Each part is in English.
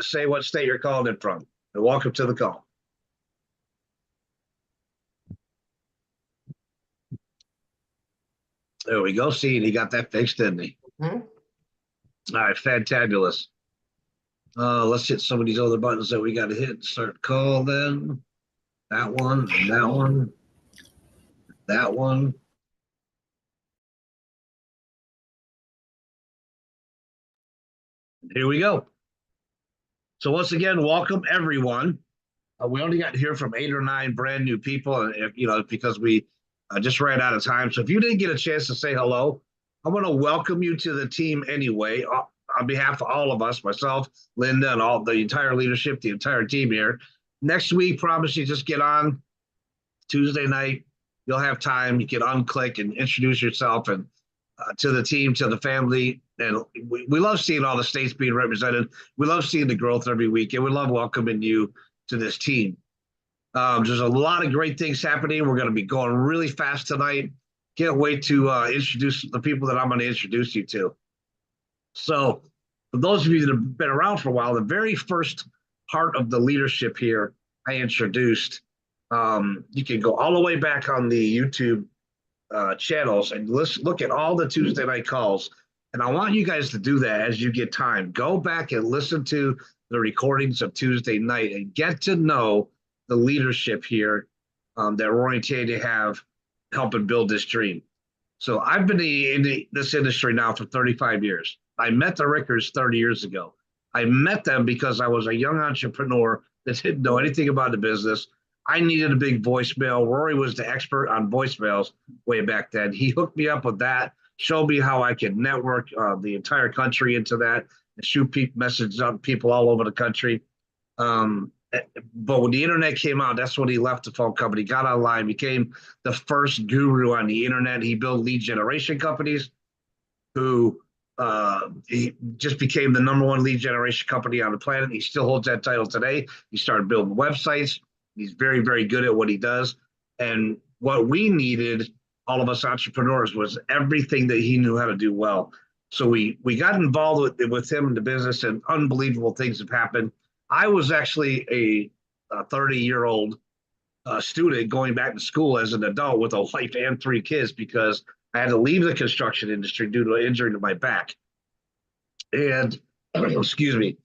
Say what state you're calling in from, and welcome to the call. There we go. See, he got that fixed, didn't he? Mm-hmm. All right, fantabulous. Let's hit some of these other buttons that we got to hit. Start call then. That one, and that one, that one. Here we go. So once again, welcome everyone. We only got to hear from 8 or 9 brand new people, and because we just ran out of time. So if you didn't get a chance to say hello, I want to welcome you to the team anyway. On behalf of all of us, myself, Linda, and all the entire leadership, the entire team here. Next week, promise you, just get on Tuesday night. You'll have time. You can unclick and introduce yourself and to the team, to the family. And we love seeing all the states being represented. We love seeing the growth every week, and we love welcoming you to this team. There's a lot of great things happening. We're going to be going really fast tonight. Can't wait to introduce the people that I'm going to introduce you to. So for those of you that have been around for a while, the very first part of the leadership here I introduced, you can go all the way back on the YouTube channels and look at all the Tuesday night calls. And I want you guys to do that as you get time. Go back and listen to the recordings of Tuesday night and get to know the leadership here that Rory and Tanya have helping build this dream. So I've been in this industry now for 35 years. I met the Ricords 30 years ago. I met them because I was a young entrepreneur that didn't know anything about the business. I needed a big voicemail. Rory was the expert on voicemails way back then. He hooked me up with that, showed me how I could network the entire country into that and shoot messages out to people all over the country. But when the internet came out, that's when he left the phone company, got online, became the first guru on the internet. He built lead generation companies who he just became the #1 lead generation company on the planet. He still holds that title today. He started building websites. He's very, very good at what he does. And what we needed, all of us entrepreneurs, was everything that he knew how to do well. So we got involved with him in the business, and unbelievable things have happened. I was actually a 30-year-old student going back to school as an adult with a wife and 3 kids because I had to leave the construction industry due to an injury to my back. And, excuse me,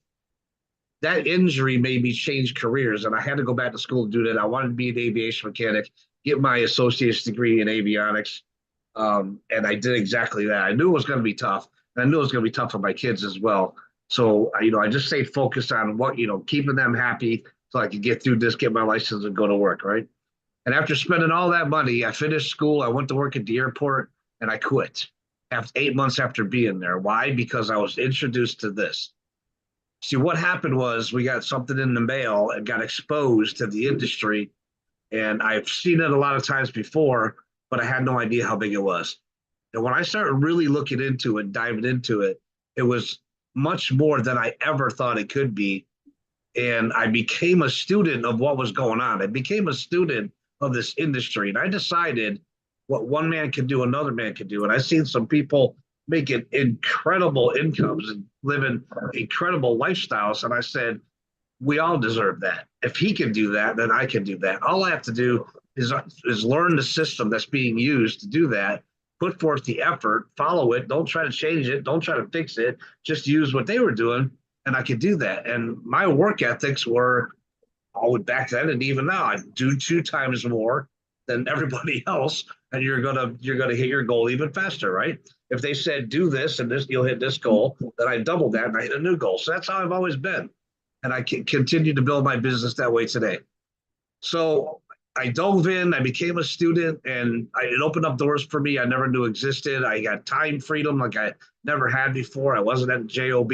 that injury made me change careers, and I had to go back to school to do that. I wanted to be an aviation mechanic, get my associate's degree in avionics, and I did exactly that. I knew it was going to be tough, and I knew it was going to be tough for my kids as well. So, I just stayed focused on keeping them happy so I could get through this, get my license, and go to work, right? And after spending all that money, I finished school. I went to work at the airport, and I quit after 8 months after being there. Why? Because I was introduced to this. See, what happened was we got something in the mail and got exposed to the industry. And I've seen it a lot of times before, but I had no idea how big it was. And when I started really looking into it, diving into it, it was much more than I ever thought it could be. And I became a student of what was going on. I became a student of this industry. And I decided what one man can do, another man can do. And I've seen some people making incredible incomes and living incredible lifestyles. And I said, we all deserve that. If he can do that, then I can do that. All I have to do is learn the system that's being used to do that, put forth the effort, follow it, don't try to change it, don't try to fix it, just use what they were doing, and I could do that. And my work ethics were, back then and even now, I do 2 times more than everybody else, and you're gonna hit your goal even faster, right? If they said do this and this, you'll hit this goal, then I doubled that and I hit a new goal. So that's how I've always been, and I can continue to build my business that way today. So I dove in, I became a student, and it opened up doors for me I never knew existed. I got time freedom like I never had before. I wasn't at JOB.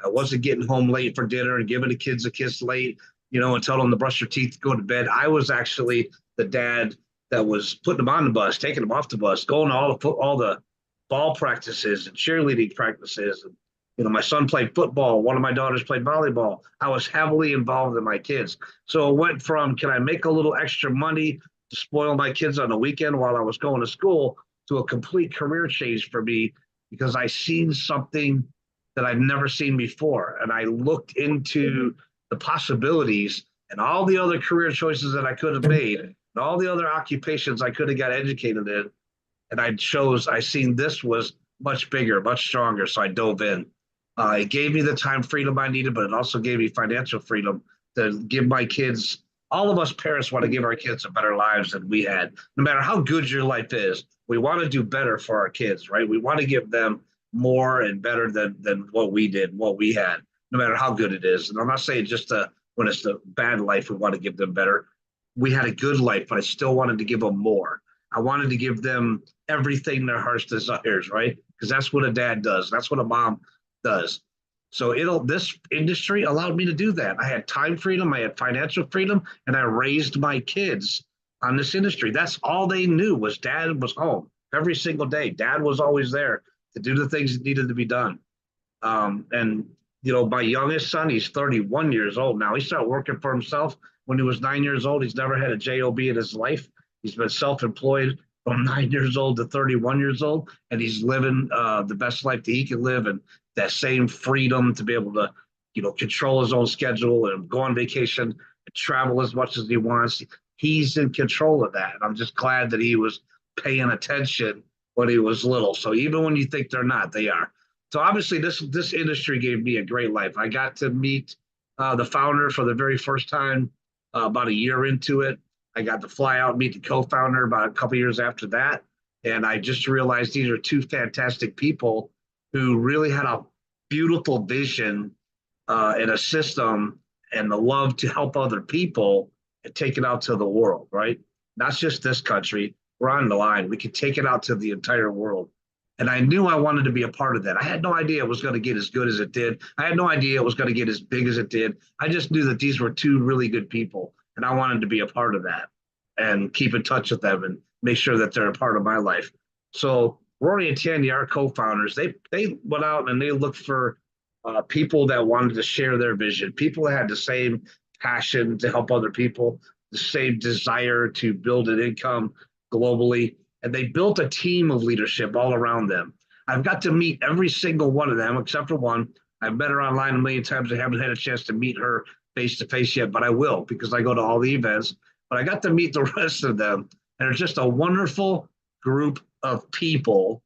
I wasn't getting home late for dinner and giving the kids a kiss late, and telling them to brush their teeth, go to bed. I was actually the dad that was putting them on the bus, taking them off the bus, going to all the ball practices and cheerleading practices. And, my son played football. One of my daughters played volleyball. I was heavily involved in my kids. So it went from, can I make a little extra money to spoil my kids on the weekend while I was going to school, to a complete career change for me because I seen something that I'd never seen before. And I looked into the possibilities and all the other career choices that I could have made and all the other occupations I could have got educated in. And I seen this was much bigger, much stronger. So I dove in. It gave me the time freedom I needed, but it also gave me financial freedom to give my kids. All of us parents want to give our kids a better lives than we had. No matter how good your life is, we want to do better for our kids, right? We want to give them more and better than what we did, what we had, no matter how good it is. And I'm not saying just when it's the bad life, we want to give them better. We had a good life, but I still wanted to give them more. I wanted to give them everything their hearts desires, right? Because that's what a dad does. That's what a mom does. So this industry allowed me to do that. I had time freedom, I had financial freedom, and I raised my kids on this industry. That's all they knew was dad was home every single day. Dad was always there to do the things that needed to be done. And my youngest son, he's 31 years old now. He started working for himself when he was 9 years old. He's never had a job in his life. He's been self-employed from 9 years old to 31 years old, and he's living the best life that he can live, and that same freedom to be able to, control his own schedule and go on vacation and travel as much as he wants. He's in control of that, and I'm just glad that he was paying attention when he was little. So even when you think they're not, they are. So obviously, this industry gave me a great life. I got to meet the founder for the very first time about a year into it. I got to fly out and meet the co-founder about a couple years after that. And I just realized these are two fantastic people who really had a beautiful vision and a system and the love to help other people and take it out to the world, right? Not just this country. We're on the line. We could take it out to the entire world. And I knew I wanted to be a part of that. I had no idea it was going to get as good as it did. I had no idea it was going to get as big as it did. I just knew that these were two really good people, and I wanted to be a part of that and keep in touch with them and make sure that they're a part of my life. So Rory and Tanya, our co-founders, they went out and they looked for people that wanted to share their vision, people that had the same passion to help other people, the same desire to build an income globally. And they built a team of leadership all around them. I've got to meet every single one of them, except for one. I've met her online a million times. I haven't had a chance to meet her face to face yet, but I will because I go to all the events. But I got to meet the rest of them. And they're just a wonderful group of people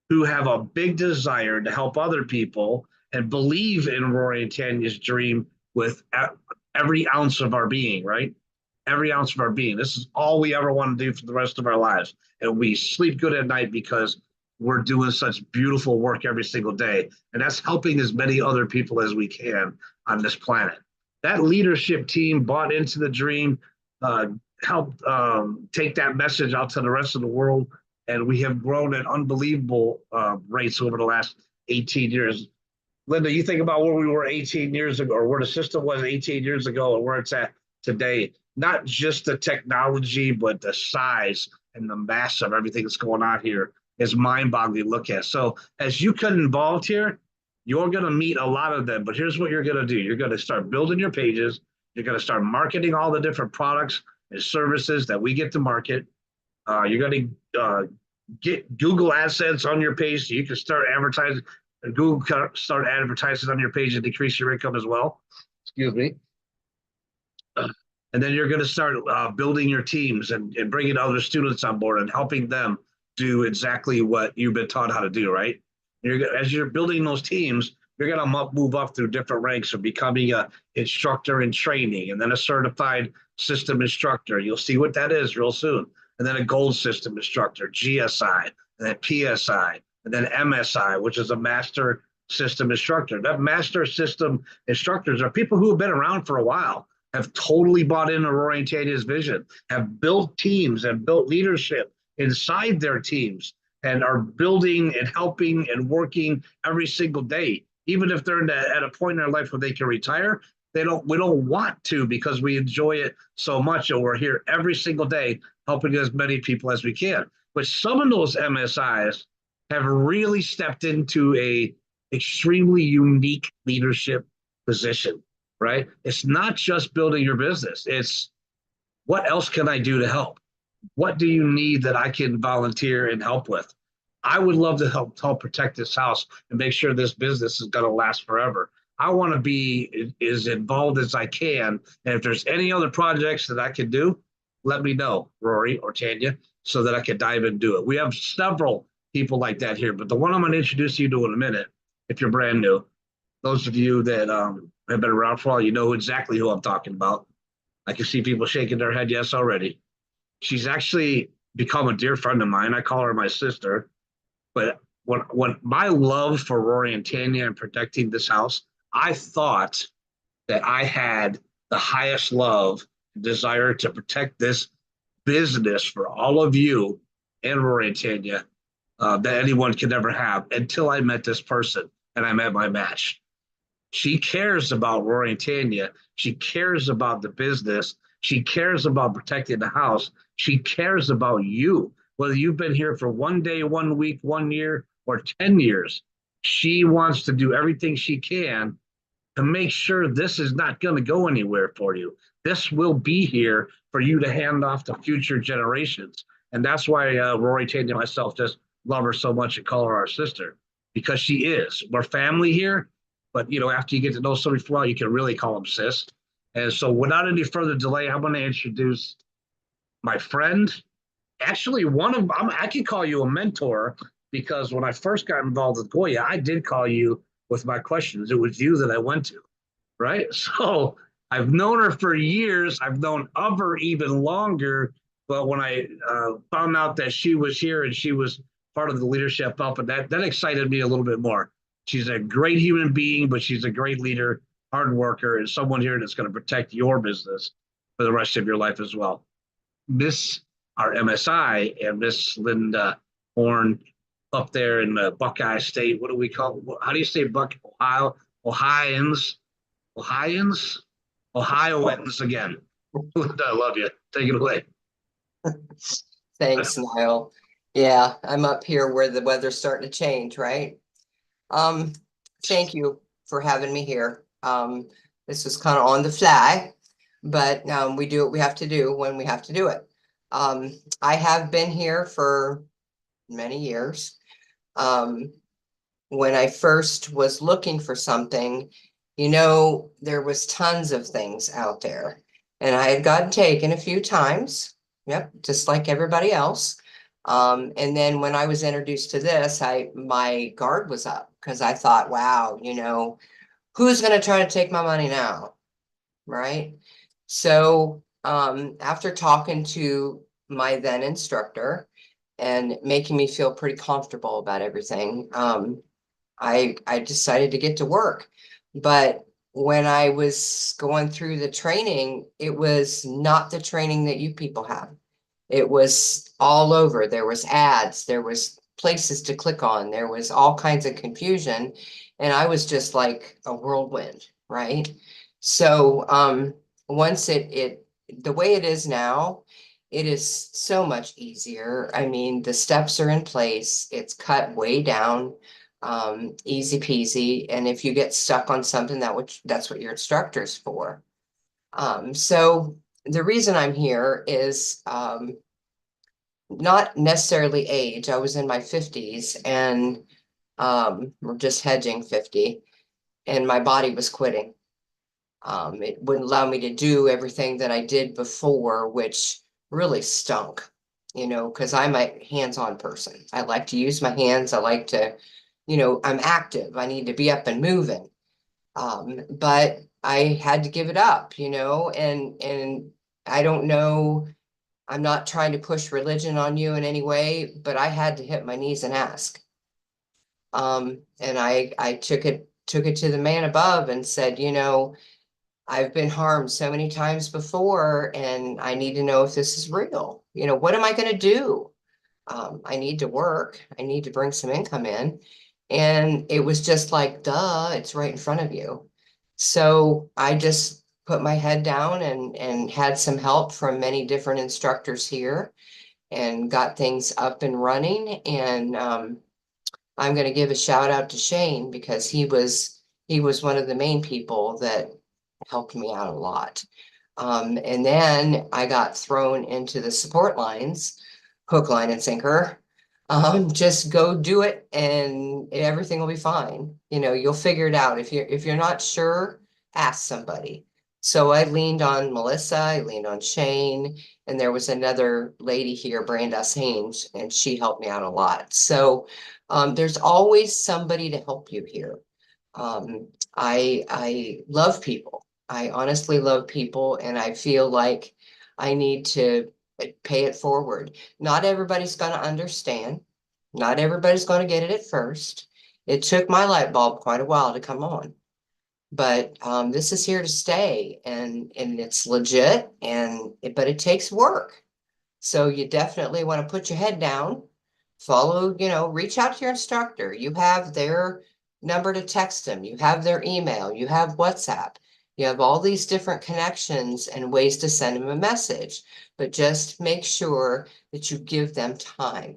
who have a big desire to help other people and believe in Rory and Tanya's dream with every ounce of our being, right? Every ounce of our being. This is all we ever want to do for the rest of our lives. And we sleep good at night because we're doing such beautiful work every single day. And that's helping as many other people as we can on this planet. That leadership team bought into the dream, helped take that message out to the rest of the world. And we have grown at unbelievable rates over the last 18 years. Linda, you think about where we were 18 years ago, or where the system was 18 years ago, and where it's at today. Not just the technology, but the size and the mass of everything that's going on here is mind-boggling to look at. So as you get involved here, you're going to meet a lot of them. But here's what you're going to do. You're going to start building your pages. You're going to start marketing all the different products and services that we get to market. You're going to get Google AdSense on your page so you can start advertising. And Google can start advertising on your page and decrease your income as well. Excuse me. And then you're going to start building your teams and bringing other students on board and helping them do exactly what you've been taught how to do, right? As you're building those teams, you're going to move up through different ranks of becoming an instructor in training and then a certified system instructor. You'll see what that is real soon. And then a gold system instructor, GSI, and then PSI, and then MSI, which is a master system instructor. That master system instructors are people who have been around for a while, have totally bought into Rory and Tanya's vision, have built teams and built leadership inside their teams, and are building and helping and working every single day. Even if they're at a point in their life where they can retire, we don't want to because we enjoy it so much, and we're here every single day helping as many people as we can. But some of those MSIs have really stepped into a extremely unique leadership position, right? It's not just building your business. It's what else can I do to help? What do you need that I can volunteer and help with? I would love to help protect this house and make sure this business is going to last forever. I want to be as involved as I can. And if there's any other projects that I can do, let me know, Rory or Tanya, so that I can dive and do it. We have several people like that here, but the one I'm going to introduce you to in a minute, if you're brand new, those of you that have been around for a while, you know exactly who I'm talking about. I can see people shaking their head yes already. She's actually become a dear friend of mine. I call her my sister. But when my love for Rory and Tanya and protecting this house, I thought that I had the highest love and desire to protect this business for all of you and Rory and Tanya that anyone could ever have until I met this person and I met my match. She cares about Rory and Tanya. She cares about the business. She cares about protecting the house. She cares about you, whether you've been here for 1 day, 1 week, 1 year, or 10 years. She wants to do everything she can to make sure this is not going to go anywhere for you. This will be here for you to hand off to future generations. And that's why Rory, Tanya, and myself just love her so much and call her our sister, because she is. We're family here, but after you get to know somebody for a while, you can really call them sis. And so, without any further delay, I'm going to introduce my friend. Actually, I can call you a mentor, because when I first got involved with Goya, I did call you with my questions. It was you that I went to, right? So I've known her for years. I've known of her even longer. But when I found out that she was here and she was part of the leadership up, and that excited me a little bit more. She's a great human being, but she's a great leader, hard worker, and someone here that's going to protect your business for the rest of your life as well. Miss our MSI and Miss Linda Horn up there in the Buckeye State. What do we call? How do you say Ohio? Ohioans, Ohioans, Ohioans again. Linda, I love you. Take it away. Thanks, Niall. Yeah, I'm up here where the weather's starting to change, right? Um, Thank you for having me here. This is kind of on the fly, but we do what we have to do when we have to do it. I have been here for many years. When I first was looking for something, there was tons of things out there, and I had gotten taken a few times. Yep, just like everybody else. And then when I was introduced to this, my guard was up, because I thought, wow, who's going to try to take my money now? Right. So after talking to my then instructor and making me feel pretty comfortable about everything, I decided to get to work. But when I was going through the training, it was not the training that you people have. It was all over. There was ads, there was places to click on, there was all kinds of confusion. And I was just like a whirlwind, right? So once the way it is now, it is so much easier. I mean, the steps are in place, it's cut way down, easy peasy. And if you get stuck on something, that's what your instructor's for. So the reason I'm here is not necessarily age. I was in my 50s, and we're just hedging 50, and my body was quitting. It wouldn't allow me to do everything that I did before, which really stunk, because I'm a hands-on person. I like to use my hands. I like to, I'm active. I need to be up and moving. But I had to give it up, and I don't know, I'm not trying to push religion on you in any way, but I had to hit my knees and ask. And I took it to the man above and said, I've been harmed so many times before, and I need to know if this is real. What am I going to do? I need to work. I need to bring some income in. And it was just like, duh, it's right in front of you. So I just put my head down and had some help from many different instructors here and got things up and running. And I'm going to give a shout out to Shane, because he was one of the main people that helped me out a lot. And then I got thrown into the support lines, hook, line, and sinker. Just go do it and everything will be fine. You know, you'll figure it out. If you're not sure, ask somebody. So I leaned on Melissa, I leaned on Shane, and there was another lady here, Brandes Haynes, and she helped me out a lot. So there's always somebody to help you here. I love people. I honestly love people, and I feel like I need to pay it forward. Not everybody's going to understand. Not everybody's going to get it at first. It took my light bulb quite a while to come on, but this is here to stay, and it's legit, but it takes work. So you definitely want to put your head down, follow, reach out to your instructor. You have their number to text them, you have their email, you have WhatsApp, you have all these different connections and ways to send them a message. But just make sure that you give them time,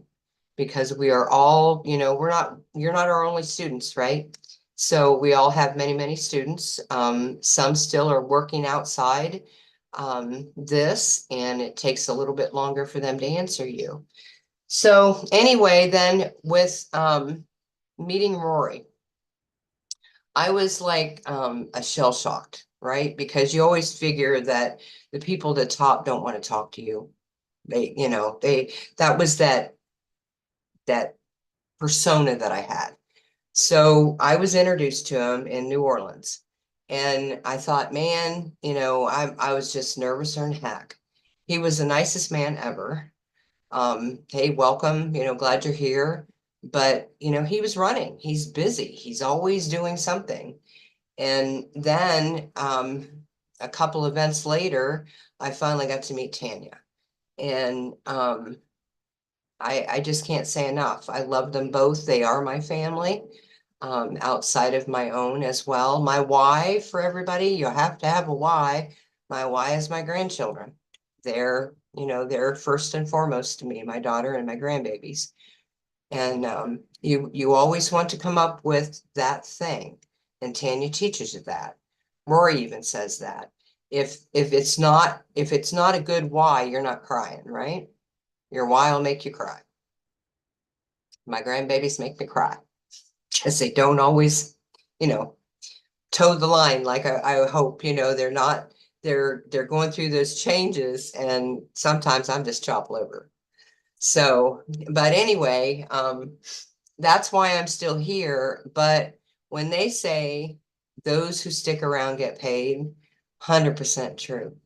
because we are all, you're not our only students, right? So we all have many, many students. Some still are working outside this, and it takes a little bit longer for them to answer you. So anyway, then with meeting Rory, I was like a shell shocked, right? Because you always figure that the people at the top don't want to talk to you. That was that persona that I had. So I was introduced to him in New Orleans, and I thought, man, I was just nervous than heck. He was the nicest man ever. Hey, welcome, glad you're here. But, he was running. He's busy. He's always doing something. And then a couple events later, I finally got to meet Tanya. And I just can't say enough. I love them both. They are my family, outside of my own as well. My why for everybody, you have to have a why. My why is my grandchildren. They're first and foremost to me, my daughter and my grandbabies. And you always want to come up with that thing. And Tanya teaches you that. Rory even says that. If it's not a good why, you're not crying, right? Your why will make you cry. My grandbabies make me cry because they don't always, toe the line like I hope. They're going through those changes, and sometimes I'm just chopped liver. So, but anyway, that's why I'm still here. But when they say those who stick around get paid, 100% true.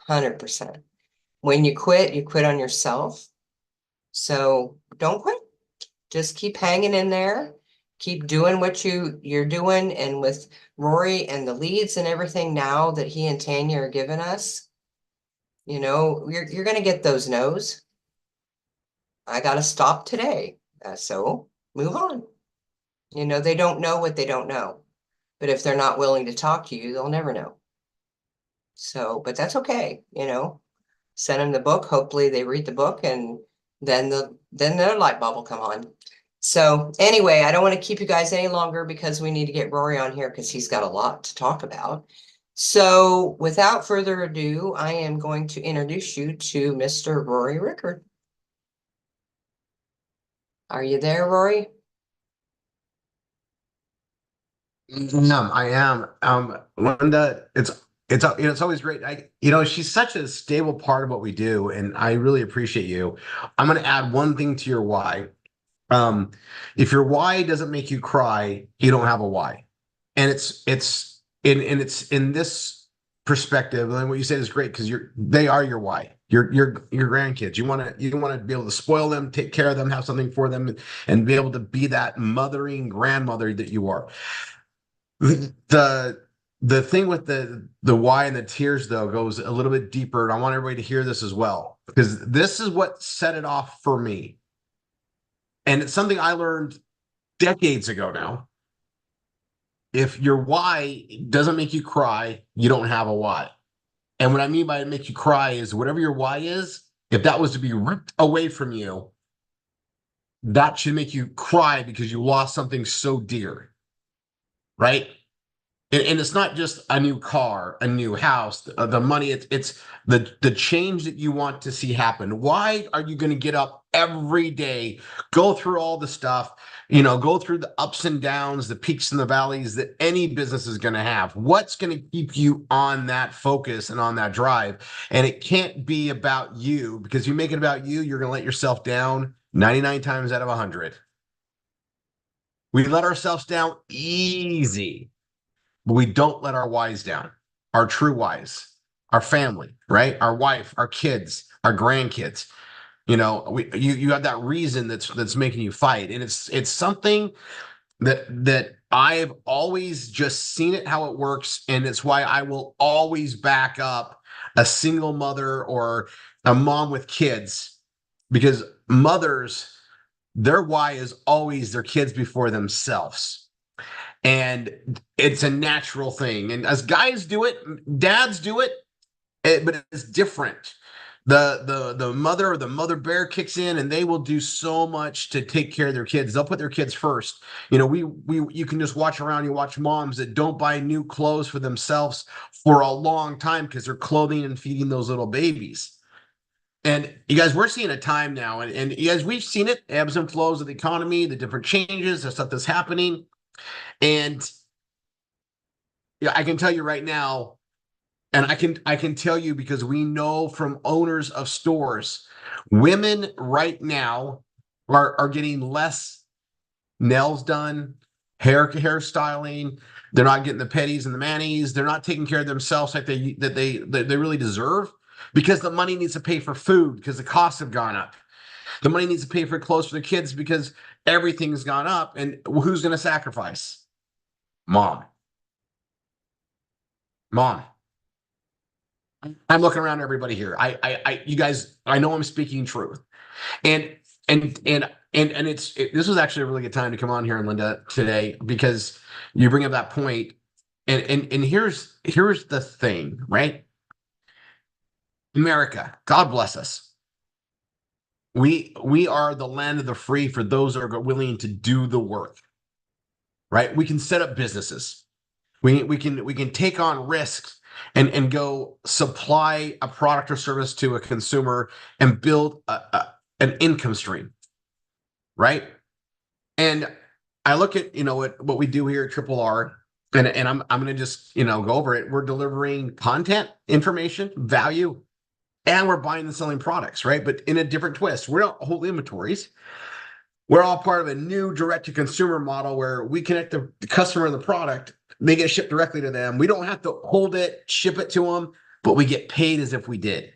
100%. When you quit on yourself. So don't quit. Just keep hanging in there. Keep doing what you're doing. And with Rory and the leads and everything now that he and Tanya are giving us, you're going to get those no's. I got to stop today. So move on. They don't know what they don't know. But if they're not willing to talk to you, they'll never know. So, but that's okay. Send them the book. Hopefully they read the book, and then their light bulb will come on. So anyway, I don't want to keep you guys any longer because we need to get Rory on here because he's got a lot to talk about. So without further ado, I am going to introduce you to Mr. Rory Ricord. Are you there, Rory? I am. Linda, it's always great. She's such a stable part of what we do, and I really appreciate you. I'm going to add one thing to your why. If your why doesn't make you cry, you don't have a why. And it's in this perspective, and what you said is great because they are your why. Your grandkids. You want to be able to spoil them, take care of them, have something for them, and be able to be that mothering grandmother that you are. The thing with the why and the tears though goes a little bit deeper, and I want everybody to hear this as well because this is what set it off for me, and it's something I learned decades ago now. If your why doesn't make you cry, you don't have a why. And what I mean by it make you cry is whatever your why is, if that was to be ripped away from you, that should make you cry because you lost something so dear, right? and it's not just a new car, a new house, the money. It's the change that you want to see happen. Why are you going to get up every day, go through all the stuff, go through the ups and downs, the peaks and the valleys that any business is going to have? What's going to keep you on that focus and on that drive? And it can't be about you, because you make it about you, you're going to let yourself down 99 times out of 100. We let ourselves down easy, but we don't let our whys down, our true whys, our family, right? Our wife, our kids, our grandkids. You have that reason that's making you fight, and it's something that I've always just seen it how it works, and it's why I will always back up a single mother or a mom with kids, because mothers, their why is always their kids before themselves. And it's a natural thing. And as guys do it, dads do it, but it's different. The mother or the mother bear kicks in, and they will do so much to take care of their kids. They'll put their kids first. You can just watch around. You watch moms that don't buy new clothes for themselves for a long time because they're clothing and feeding those little babies. And you guys, we're seeing a time now, and you guys, we've seen it, ebbs and flows of the economy, the different changes, the stuff that's happening. And yeah, I can tell you right now, and I can tell you because we know from owners of stores, women right now are getting less nails done, hairstyling. They're not getting the petties and the manis. They're not taking care of themselves like they really deserve, because the money needs to pay for food because the costs have gone up. The money needs to pay for clothes for the kids because everything's gone up. And who's going to sacrifice? Mom. I'm looking around everybody here. You guys, I know I'm speaking truth. And this was actually a really good time to come on here, Linda, today, because you bring up that point. And here's the thing, right? America, God bless us. We are the land of the free for those that are willing to do the work, right? We can set up businesses. We can take on risks and go supply a product or service to a consumer and build an income stream, right? And I look at what we do here at Triple R, and I'm going to just go over it. We're delivering content, information, value, and we're buying and selling products, right? But in a different twist. We're not whole inventories. We're all part of a new direct-to-consumer model where we connect the customer and the product. They get shipped directly to them. We don't have to hold it, ship it to them, but we get paid as if we did.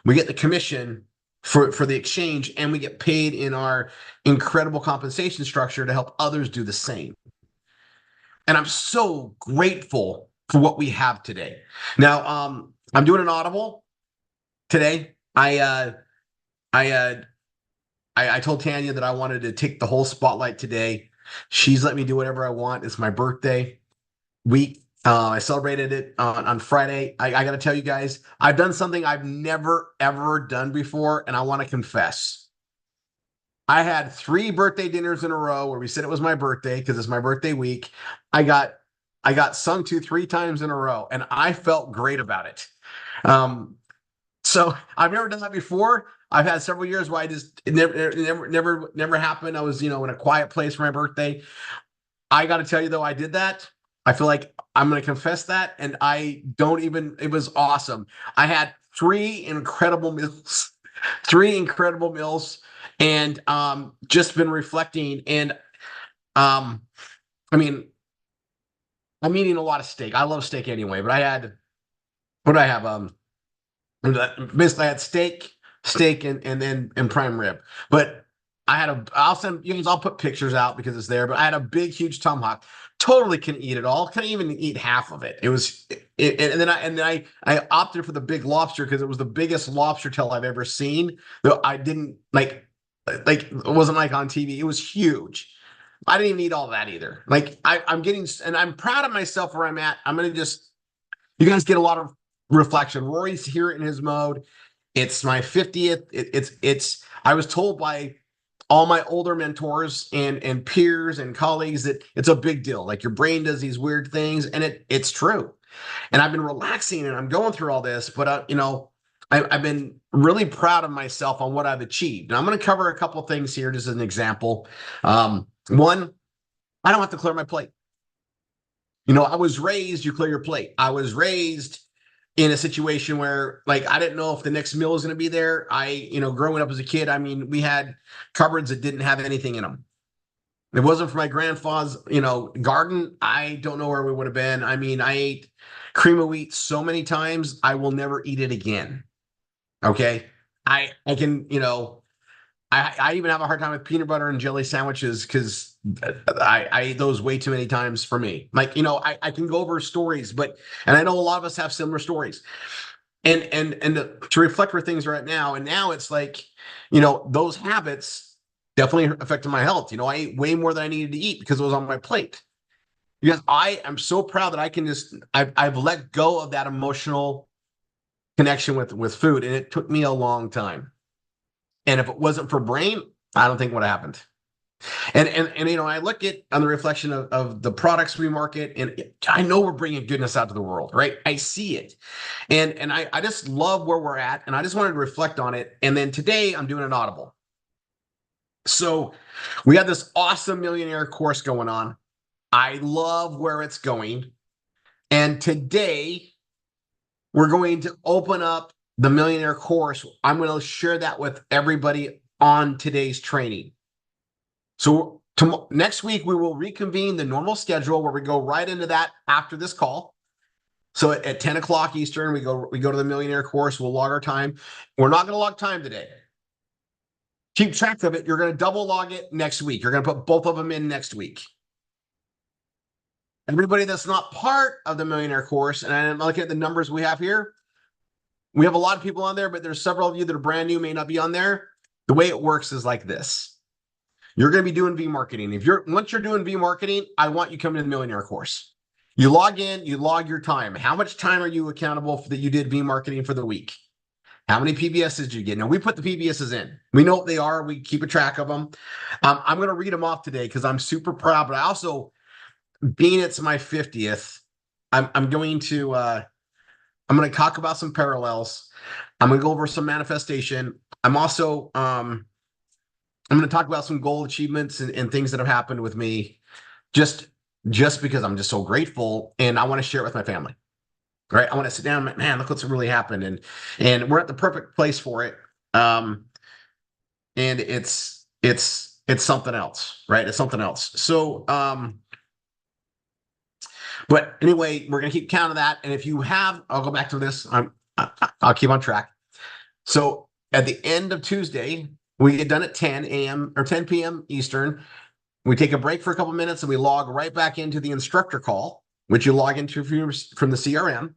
We get the commission for the exchange, and we get paid in our incredible compensation structure to help others do the same. And I'm so grateful for what we have today. Now, I'm doing an audible today. I told Tanya that I wanted to take the whole spotlight today. She's let me do whatever I want. It's my birthday week. I celebrated it on Friday. I got to tell you guys, I've done something I've never, ever done before, and I want to confess. I had 3 birthday dinners in a row where we said it was my birthday because it's my birthday week. I got sung to 3 times in a row, and I felt great about it. So I've never done that before. I've had several years where it never happened. I was, in a quiet place for my birthday. I got to tell you though, I did that. I feel like I'm going to confess that. And it was awesome. I had 3 incredible meals, and, just been reflecting. And, I'm eating a lot of steak. I love steak anyway, but what did I have? Basically I had steak and prime rib, but I'll send you guys, I'll put pictures out because it's there, but I had a big, huge tomahawk. Totally can eat it all. Couldn't even eat half of it. And then I opted for the big lobster because it was the biggest lobster tail I've ever seen. Though I didn't like it wasn't like on TV. It was huge. I didn't even eat all that either. I'm proud of myself where I'm at. You guys get a lot of reflection. Rory's here in his mode. It's my 50th. I was told by all my older mentors and peers and colleagues that it's a big deal. Like your brain does these weird things, and it's true. And I've been relaxing and I'm going through all this, but I've been really proud of myself on what I've achieved. And I'm going to cover a couple things here, just as an example. One, I don't have to clear my plate. I was raised, you clear your plate. I was raised in a situation where, like, I didn't know if the next meal was going to be there. Growing up as a kid, I mean, we had cupboards that didn't have anything in them. If it wasn't for my grandfather's, garden, I don't know where we would have been. I mean, I ate cream of wheat so many times, I will never eat it again. Okay. I can, I even have a hard time with peanut butter and jelly sandwiches because I ate those way too many times for me. Like, I can go over stories, and I know a lot of us have similar stories. And to reflect where things are at now, and now it's like, those habits definitely affected my health. I ate way more than I needed to eat because it was on my plate. Because I am so proud that I can I've let go of that emotional connection with food, and it took me a long time. And if it wasn't for brain, I don't think it would have happened. And I look at on the reflection of the products we market, and I know we're bringing goodness out to the world, right? I see it, and I just love where we're at, and I just wanted to reflect on it. And then today I'm doing an audible. So we have this awesome millionaire course going on. I love where it's going, and today we're going to open up the millionaire course. I'm going to share that with everybody on today's training. So next week, we will reconvene the normal schedule where we go right into that after this call. So at 10 o'clock Eastern, we go to the millionaire course. We'll log our time. We're not going to log time today. Keep track of it. You're going to double log it next week. You're going to put both of them in next week. Everybody that's not part of the millionaire course, and I'm looking at the numbers we have here, we have a lot of people on there, but there's several of you that are brand new, may not be on there. The way it works is like this. You're going to be doing V marketing. Once you're doing V marketing, I want you coming to the millionaire course. You log in, you log your time. How much time are you accountable for that you did V marketing for the week? How many PBSs did you get? Now, we put the PBSs in. We know what they are. We keep a track of them. I'm going to read them off today because I'm super proud, but I also, being it's my 50th, I'm going to talk about some parallels. I'm going to go over some manifestation. I'm also I'm going to talk about some goal achievements and things that have happened with me, just because I'm just so grateful, and I want to share it with my family. Right? I want to sit down, and, man, look what's really happened, and we're at the perfect place for it. And it's something else, right? It's something else. So but anyway, we're going to keep count of that. And if you have, I'll go back to this. I'll keep on track. So at the end of Tuesday, we get done at 10 a.m. or 10 p.m. Eastern. We take a break for a couple minutes and we log right back into the instructor call, which you log into from the CRM.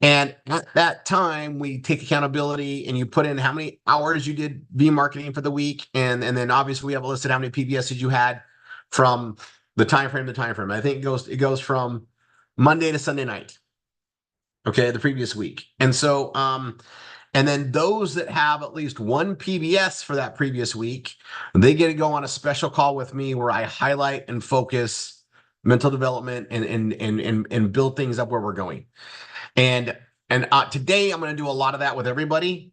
And at that time, we take accountability and you put in how many hours you did V marketing for the week. And then obviously we have a listed how many PBSs you had from the time frame to time frame. I think it goes from Monday to Sunday night. Okay, the previous week. And so and then those that have at least one PBS for that previous week, they get to go on a special call with me where I highlight and focus mental development and build things up where we're going. And today I'm going to do a lot of that with everybody.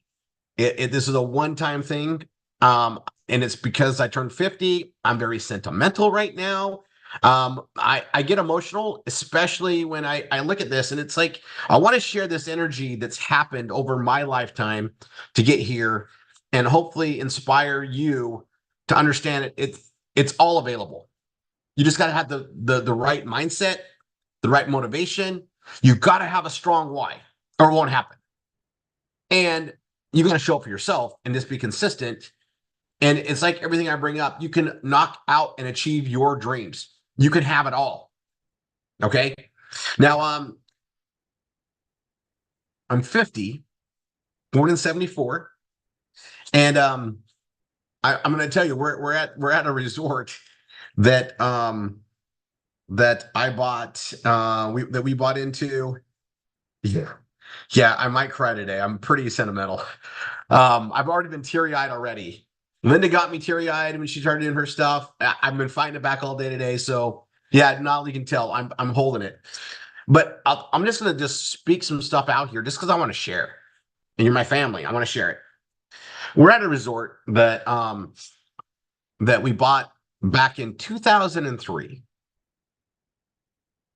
This is a one-time thing. And it's because I turned 50. I'm very sentimental right now. I get emotional, especially when I look at this, and it's like, I want to share this energy that's happened over my lifetime to get here and hopefully inspire you to understand it. It's all available. You just got to have the right mindset, the right motivation. You got to have a strong why or it won't happen. And you got to show up for yourself and just be consistent. And it's like everything I bring up, you can knock out and achieve your dreams. You can have it all. Okay. Now, I'm 50, born in 74. And I'm going to tell you, we're at a resort that that I bought, that we bought into. Yeah, I might cry today. I'm pretty sentimental. I've already been teary-eyed already. Linda got me teary-eyed when she started doing her stuff. I've been fighting it back all day today. So yeah, now you can tell I'm holding it. But I'm just gonna just speak some stuff out here just because I want to share. And you're my family. I want to share it. We're at a resort that we bought back in 2003.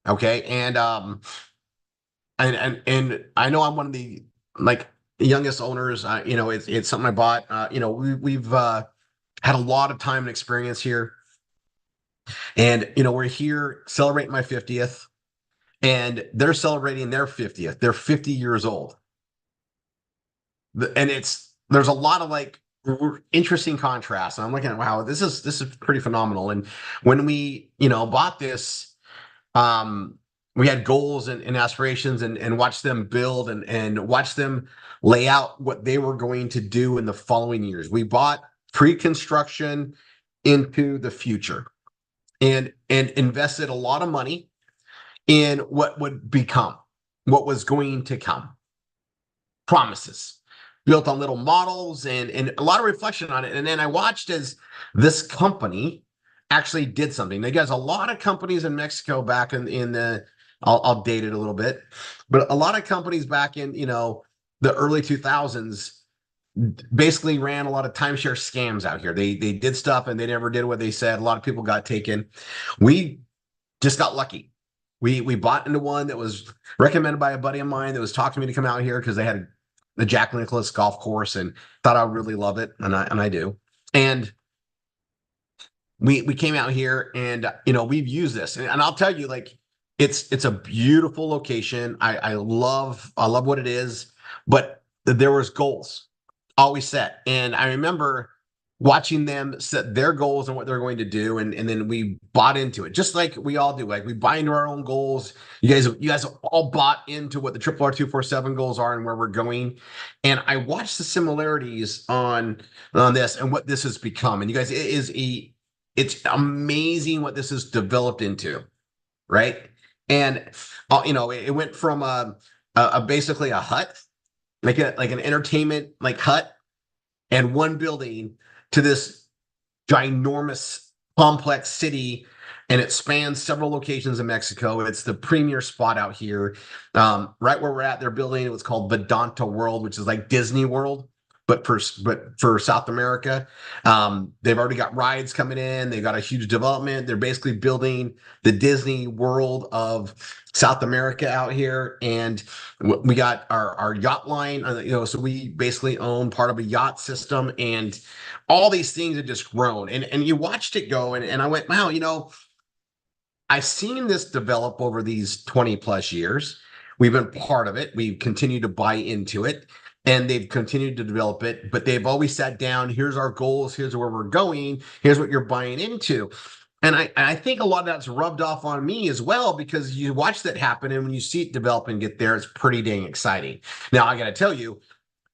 Okay, and I know I'm one of the like youngest owners. It's something I bought. We've had a lot of time and experience here, and we're here celebrating my 50th, and they're celebrating their 50th. They're 50 years old, and there's a lot of like interesting contrasts. And I'm looking at, wow, this is pretty phenomenal. And when we bought this, we had goals and aspirations, and watch them build and watch them lay out what they were going to do in the following years. We bought pre-construction into the future and invested a lot of money in what would become, what was going to come. Promises built on little models and a lot of reflection on it. And then I watched as this company actually did something. They guys, a lot of companies in Mexico back in the, I'll date it a little bit, but a lot of companies back in the early 2000s basically ran a lot of timeshare scams out here. They did stuff and they never did what they said. A lot of people got taken. We just got lucky. We bought into one that was recommended by a buddy of mine that was talking to me to come out here because they had the Jack Nicklaus golf course and thought I would really love it, and I do. And we came out here, and we've used this, and I'll tell you, like it's a beautiful location. I love what it is, but there was goals always set, and I remember watching them set their goals and what they're going to do, and then we bought into it, just like we all do. Like we buy into our own goals. You guys all bought into what the RRR247 goals are and where we're going. And I watched the similarities on this and what this has become. And you guys, it's amazing what this has developed into, right? And it went from basically a hut, like an entertainment like hut and one building to this ginormous complex city, and it spans several locations in Mexico. It's the premier spot out here. Right where we're at, they're building what's called Vedanta World, which is like Disney World, but for South America. They've already got rides coming in. They've got a huge development. They're basically building the Disney World of South America out here, and we got our yacht line. So we basically own part of a yacht system, and all these things have just grown. And you watched it go, and I went, wow, I've seen this develop over these 20 plus years. We've been part of it. We've continued to buy into it, and they've continued to develop it, but they've always sat down. Here's our goals. Here's where we're going. Here's what you're buying into. And I think a lot of that's rubbed off on me as well, because you watch that happen, and when you see it develop and get there, it's pretty dang exciting. Now, I got to tell you,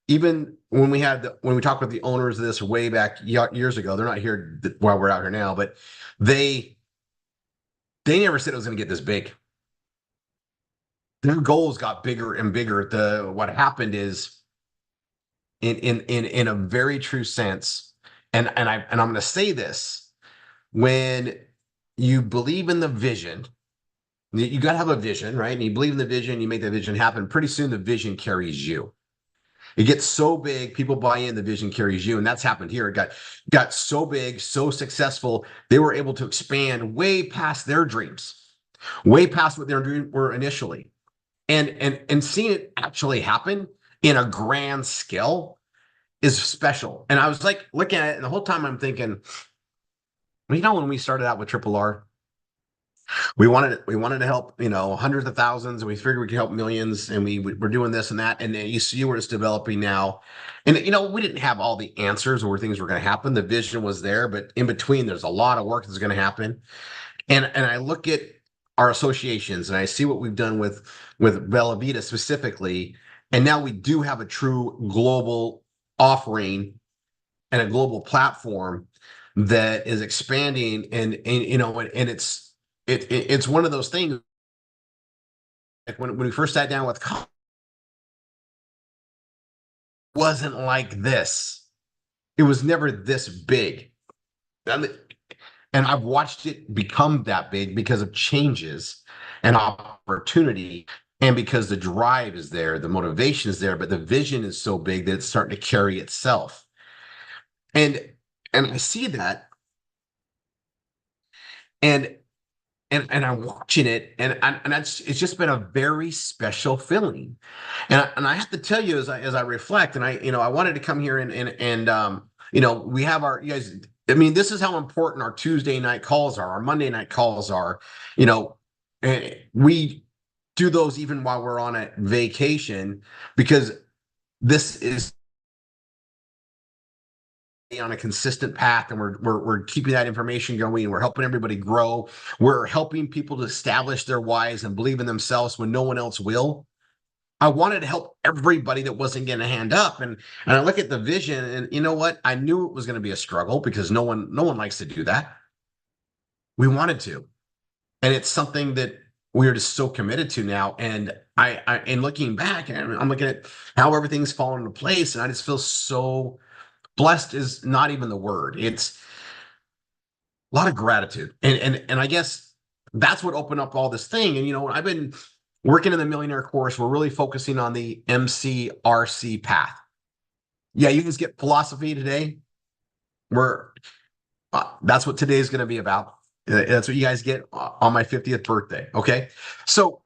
even when we talked with the owners of this way back years ago, they're not here while we're out here now, but they never said it was going to get this big. Their goals got bigger and bigger. What happened is, in a very true sense, and I'm going to say this: when you believe in the vision, you got to have a vision, right? And you believe in the vision, you make the vision happen. Pretty soon, the vision carries you. It gets so big, people buy in, the vision carries you. And that's happened here. It got so big, so successful, they were able to expand way past their dreams, way past what their dreams were initially. And seeing it actually happen in a grand scale is special. And I was like looking at it, and the whole time I'm thinking, when we started out with RRR, we wanted to help hundreds of thousands, and we figured we could help millions, and we're doing this and that, and then you see where it's developing now. And we didn't have all the answers or where things were going to happen. The vision was there, but in between there's a lot of work that's going to happen. And I look at our associations, and I see what we've done with Bella Vita specifically, and now we do have a true global offering and a global platform that is expanding, and it's one of those things. Like when we first sat down with, wasn't like this. it was never this big. And I've watched it become that big because of changes and opportunity, and because the drive is there, the motivation is there, but the vision is so big that it's starting to carry itself. And I see that, and and I'm watching it, and it's just been a very special feeling. And I have to tell you, as I reflect, and I wanted to come here and we have you guys. I mean, this is how important our Tuesday night calls are, our Monday night calls are. We do those even while we're on a vacation, because this is on a consistent path, and we're keeping that information going. We're helping everybody grow. We're helping people to establish their whys and believe in themselves when no one else will. I wanted to help everybody that wasn't getting a hand up, and I look at the vision, and you know what? I knew it was going to be a struggle, because no one likes to do that. We wanted to, and it's something that we are just so committed to now. And and looking back, and I'm looking at how everything's fallen into place, and I just feel so blessed is not even the word. It's a lot of gratitude. And I guess that's what opened up all this thing. And I've been working in the millionaire course. We're really focusing on the MCRC path. Yeah, you guys get philosophy today. That's what today is going to be about. That's what you guys get on my 50th birthday. Okay. So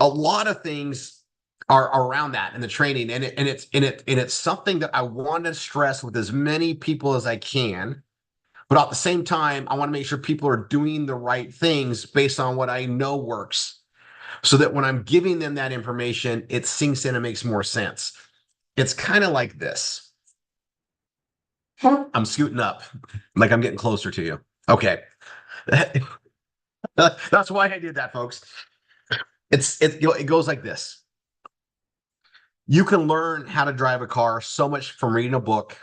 a lot of things are around that in the training, and it's something that I want to stress with as many people as I can. But at the same time, I want to make sure people are doing the right things based on what I know works, so that when I'm giving them that information, it sinks in and makes more sense. It's kind of like this. I'm scooting up, like I'm getting closer to you. Okay. That's why I did that, folks. It goes like this. You can learn how to drive a car so much from reading a book,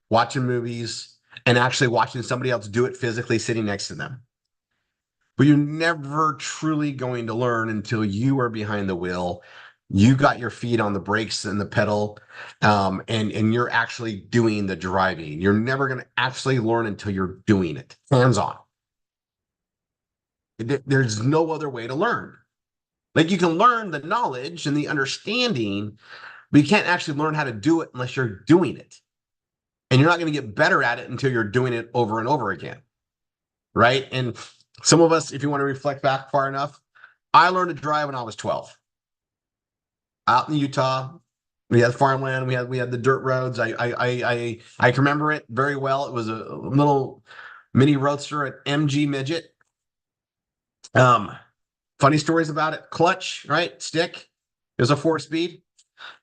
watching movies, and actually watching somebody else do it physically sitting next to them. But you're never truly going to learn until you are behind the wheel. You got your feet on the brakes and the pedal, and you're actually doing the driving. You're never going to actually learn until you're doing it, hands on. There's no other way to learn. Like, you can learn the knowledge and the understanding, but you can't actually learn how to do it unless you're doing it. And you're not going to get better at it until you're doing it over and over again. Right? And some of us, if you want to reflect back far enough, I learned to drive when I was 12. Out in Utah, we had farmland, we had the dirt roads. I can remember it very well. It was a little mini roadster at MG Midget. Funny stories about it. Clutch, right? Stick. It was a 4-speed.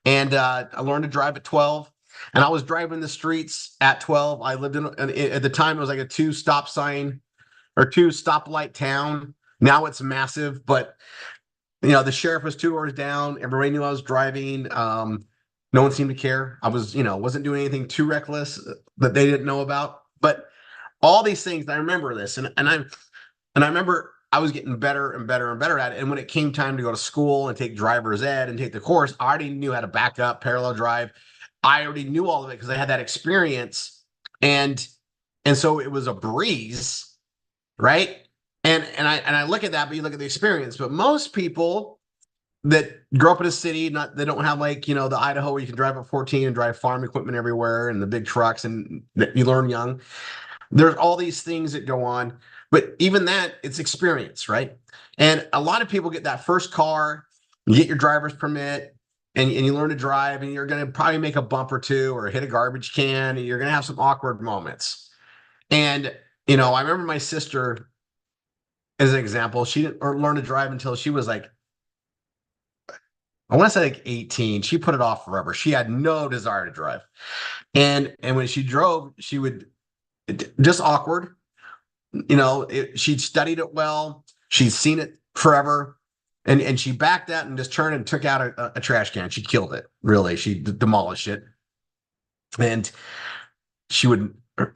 And I learned to drive at 12. And I was driving the streets at 12. I lived at the time, it was like a 2-stoplight town. Now it's massive, but the sheriff was 2 doors down. Everybody knew I was driving. No one seemed to care. I was, wasn't doing anything too reckless that they didn't know about. But all these things, I remember this, and I remember I was getting better and better and better at it. And when it came time to go to school and take driver's ed and take the course, I already knew how to back up, parallel drive. I already knew all of it because I had that experience. And so it was a breeze, right? And I look at that, but you look at the experience. But most people that grow up in a city, they don't have like, the Idaho where you can drive at 14 and drive farm equipment everywhere and the big trucks, and you learn young. There's all these things that go on. But even that, it's experience, right? And a lot of people get that first car, you get your driver's permit, and you learn to drive, and you're going to probably make a bump or two or hit a garbage can, and you're going to have some awkward moments. And, I remember my sister, as an example, she didn't learn to drive until she was like, I want to say like 18. She put it off forever. She had no desire to drive. And when she drove, she would just awkward. She'd studied it well. She'd seen it forever. And she backed out and just turned and took out a trash can. She killed it, really. She demolished it. And she would, her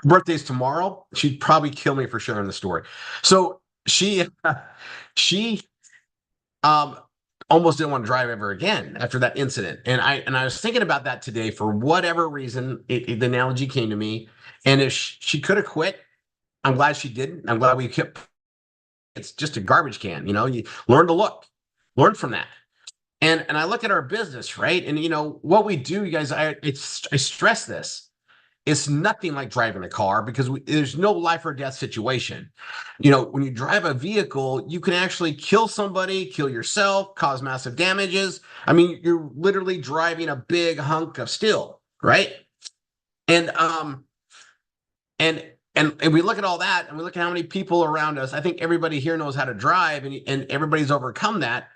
birthday's tomorrow. She'd probably kill me for sharing the story. So she on almost didn't want to drive ever again after that incident. And I was thinking about that today for whatever reason. The analogy came to me, and if she could have quit, I'm glad she didn't. I'm glad we kept. It's just a garbage can, You learn to learn from that. And I look at our business, right? And what we do, you guys. I stress this. It's nothing like driving a car because there's no life or death situation. When you drive a vehicle, you can actually kill somebody, kill yourself, cause massive damages. I mean, you're literally driving a big hunk of steel, right? And and we look at all that, and we look at how many people around us. I think everybody here knows how to drive, and everybody's overcome that.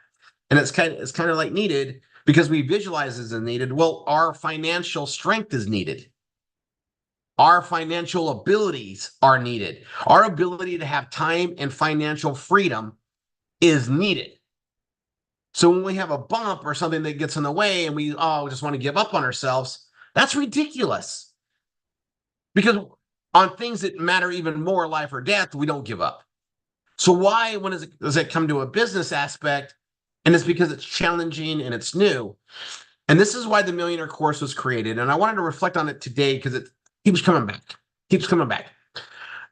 And it's kind of like needed because we visualize as needed. Well, our financial strength is needed. Our financial abilities are needed. Our ability to have time and financial freedom is needed. So when we have a bump or something that gets in the way and we just want to give up on ourselves, that's ridiculous. Because on things that matter even more, life or death, we don't give up. So why, does it come to a business aspect? And it's because it's challenging and it's new. And this is why the Millionaire Course was created. And I wanted to reflect on it today because it keeps coming back.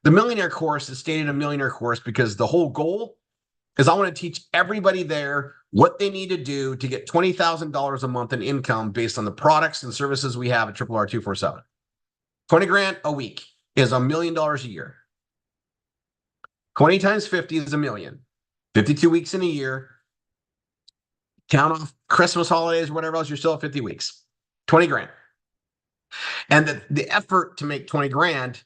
The Millionaire Course is stated a Millionaire Course because the whole goal is I want to teach everybody there what they need to do to get $20,000 a month in income based on the products and services we have at RRR247. 20 grand a week is $1 million a year. 20 times 50 is $1 million. 52 weeks in a year. Count off Christmas holidays, whatever else, you're still at 50 weeks. 20 grand. And the effort to make 20 grand,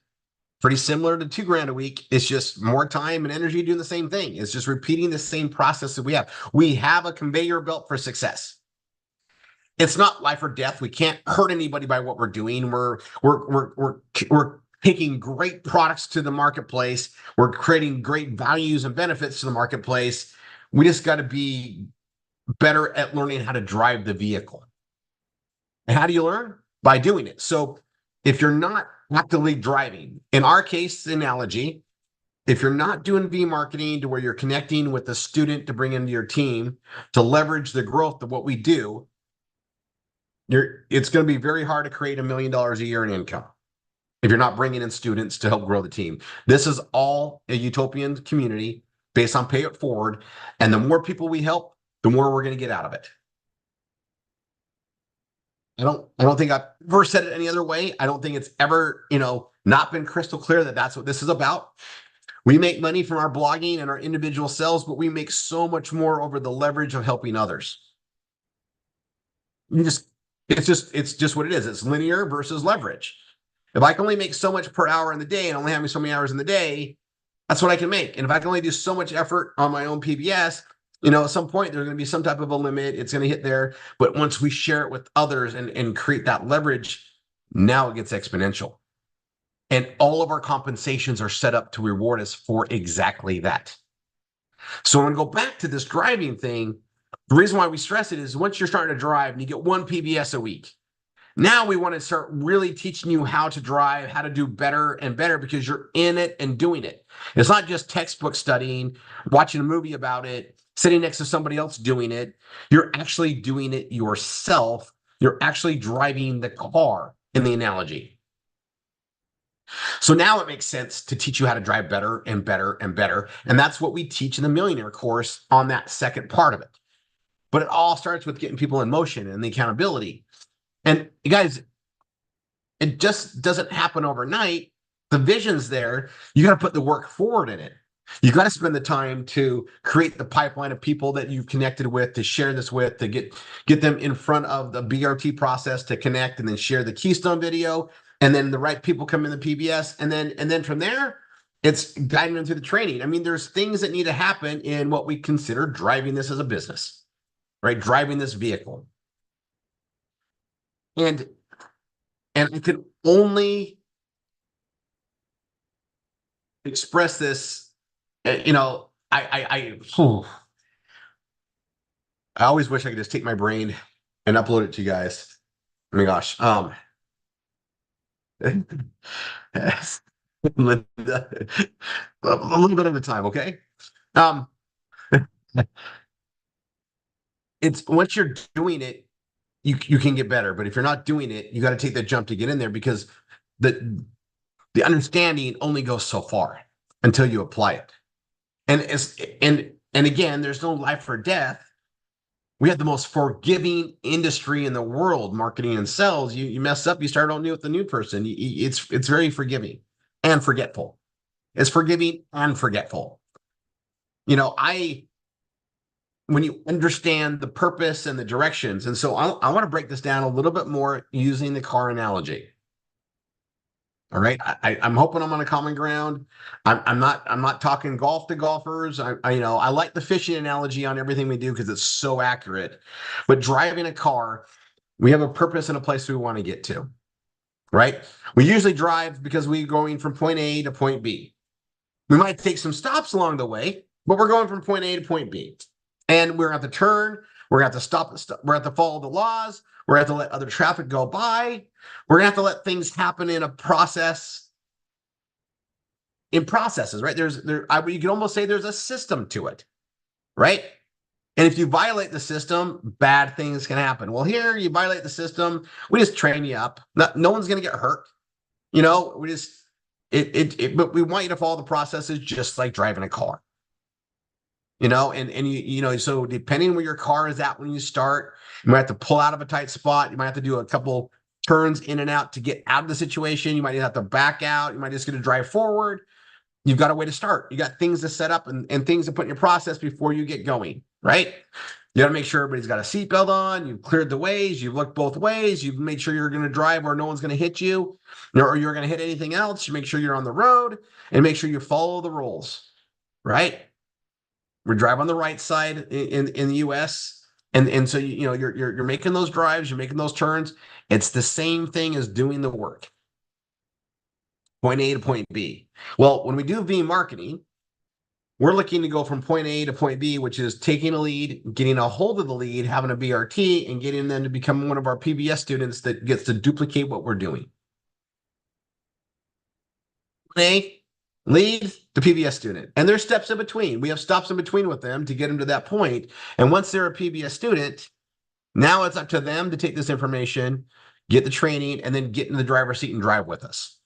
pretty similar to 2 grand a week. It's just more time and energy doing the same thing. It's just repeating the same process that we have. We have a conveyor belt for success. It's not life or death. We can't hurt anybody by what we're doing. We're taking great products to the marketplace. We're creating great values and benefits to the marketplace. We just got to be better at learning how to drive the vehicle. And how do you learn? By doing it. So if you're not actively driving, in our case, the analogy, if you're not doing V marketing to where you're connecting with the student to bring into your team to leverage the growth of what we do, it's going to be very hard to create $1 million a year in income if you're not bringing in students to help grow the team. This is all a utopian community based on pay it forward. And the more people we help, the more we're going to get out of it. I don't think I've ever said it any other way. I don't think it's ever, not been crystal clear that that's what this is about. We make money from our blogging and our individual sales, but we make so much more over the leverage of helping others. It's just what it is. It's linear versus leverage. If I can only make so much per hour in the day and only have me so many hours in the day, that's what I can make. And if I can only do so much effort on my own PBS, at some point there's going to be some type of a limit. It's going to hit there. But once we share it with others and create that leverage, now it gets exponential. And all of our compensations are set up to reward us for exactly that. So when we go back to this driving thing, the reason why we stress it is once you're starting to drive and you get 1 PBS a week, now we want to start really teaching you how to drive, how to do better and better because you're in it and doing it. It's not just textbook studying, watching a movie about it, sitting next to somebody else doing it. You're actually doing it yourself. You're actually driving the car in the analogy. So now it makes sense to teach you how to drive better and better and better. And that's what we teach in the Millionaire Course on that second part of it. But it all starts with getting people in motion and the accountability. And you guys, it just doesn't happen overnight. The vision's there. You got to put the work forward in it. You got to spend the time to create the pipeline of people that you've connected with, to share this with, to get them in front of the BRT process, to connect and then share the Keystone video. And then the right people come in the PBS. And then from there, it's guiding them through the training. I mean, there's things that need to happen in what we consider driving this as a business, right? Driving this vehicle. And I could only express this, I always wish I could just take my brain and upload it to you guys. Oh my gosh. Linda, a little bit at a time, okay? it's once you're doing it, you can get better. But if you're not doing it, you got to take that jump to get in there, because the understanding only goes so far until you apply it. And again, there's no life or death. We have the most forgiving industry in the world, marketing and sales. You mess up, you start on new with the new person. It's very forgiving and forgetful. It's forgiving and forgetful. I when you understand the purpose and the directions, and so I want to break this down a little bit more using the car analogy. All right, I'm hoping I'm on a common ground. I'm not talking golf to golfers. I like the fishing analogy on everything we do because it's so accurate. But driving a car, we have a purpose and a place we want to get to, right? We usually drive because we're going from point A to point B. We might take some stops along the way, but we're going from point A to point B. And we're at the turn, we're going to have to stop, we're going to have to follow the laws, we're going to have to let other traffic go by, we're going to have to let things happen in processes, right? You can almost say there's a system to it, right? And if you violate the system, bad things can happen. Well, here you violate the system, we just train you up. No one's going to get hurt. We just but we want you to follow the processes just like driving a car. So depending where your car is at when you start, you might have to pull out of a tight spot. You might have to do a couple turns in and out to get out of the situation. You might have to back out. You might just get to drive forward. You've got a way to start. You got things to set up and things to put in your process before you get going, right? You got to make sure everybody's got a seatbelt on. You've cleared the ways. You've looked both ways. You've made sure you're going to drive where no one's going to hit you or you're going to hit anything else. You make sure you're on the road and make sure you follow the rules, right? We drive on the right side in the US. And so, you're making those drives, you're making those turns. It's the same thing as doing the work. Point A to point B. Well, when we do V marketing, we're looking to go from point A to point B, which is taking a lead, getting a hold of the lead, having a BRT, and getting them to become one of our PBS students that gets to duplicate what we're doing. A lead the PBS student. And there's steps in between. We have stops in between with them to get them to that point. And once they're a PBS student, now it's up to them to take this information, get the training, and then get in the driver's seat and drive with us.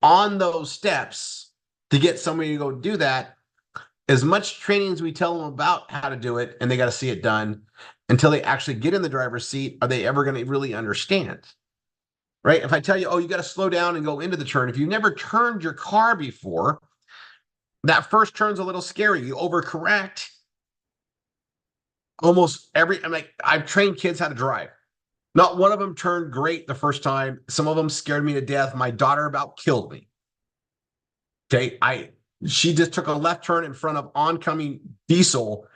On those steps, to get somebody to go do that, as much training as we tell them about how to do it, and they got to see it done, until they actually get in the driver's seat, are they ever going to really understand? Right? If I tell you, you got to slow down and go into the turn. If you've never turned your car before, that first turn's a little scary. You overcorrect. I've trained kids how to drive. Not one of them turned great the first time. Some of them scared me to death. My daughter about killed me. Okay. She just took a left turn in front of oncoming diesel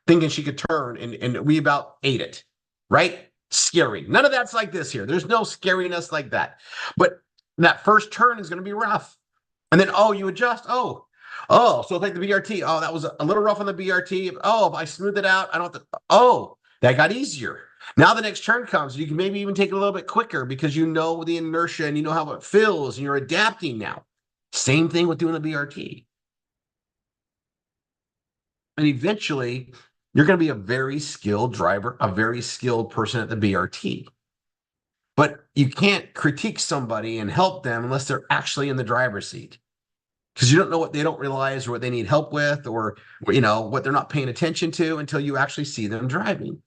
thinking she could turn and we about ate it. Right? Scary. None of that's like this here. There's no scariness like that. But that first turn is going to be rough. And then, you adjust. So it's like the BRT. That was a little rough on the BRT. If I smooth it out, I don't have to. That got easier. Now the next turn comes. You can maybe even take it a little bit quicker because you know the inertia and you know how it feels and you're adapting now. Same thing with doing the BRT. And eventually, you're going to be a very skilled driver, a very skilled person at the BRT. But you can't critique somebody and help them unless they're actually in the driver's seat. Because you don't know what they don't realize or what they need help with or, what they're not paying attention to until you actually see them driving.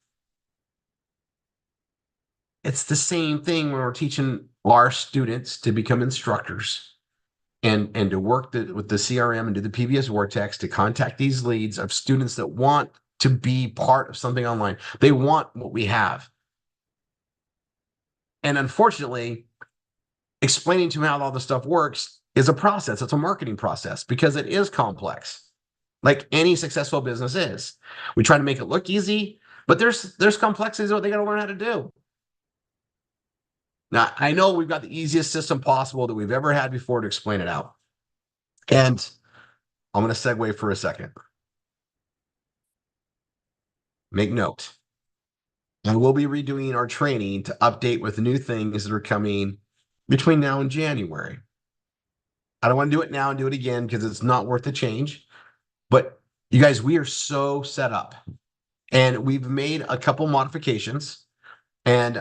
It's the same thing when we're teaching our students to become instructors and to work with the CRM and do the PBS Vortex to contact these leads of students that want to be part of something online. They want what we have. And unfortunately, explaining to them how all this stuff works is a process. It's a marketing process because it is complex, like any successful business is. We try to make it look easy, but there's complexities of what they got to learn how to do. Now, I know we've got the easiest system possible that we've ever had before to explain it out. And I'm going to segue for a second. Make note. I will be redoing our training to update with new things that are coming between now and January. I don't want to do it now and do it again because it's not worth the change. But you guys, we are so set up, and we've made a couple modifications, and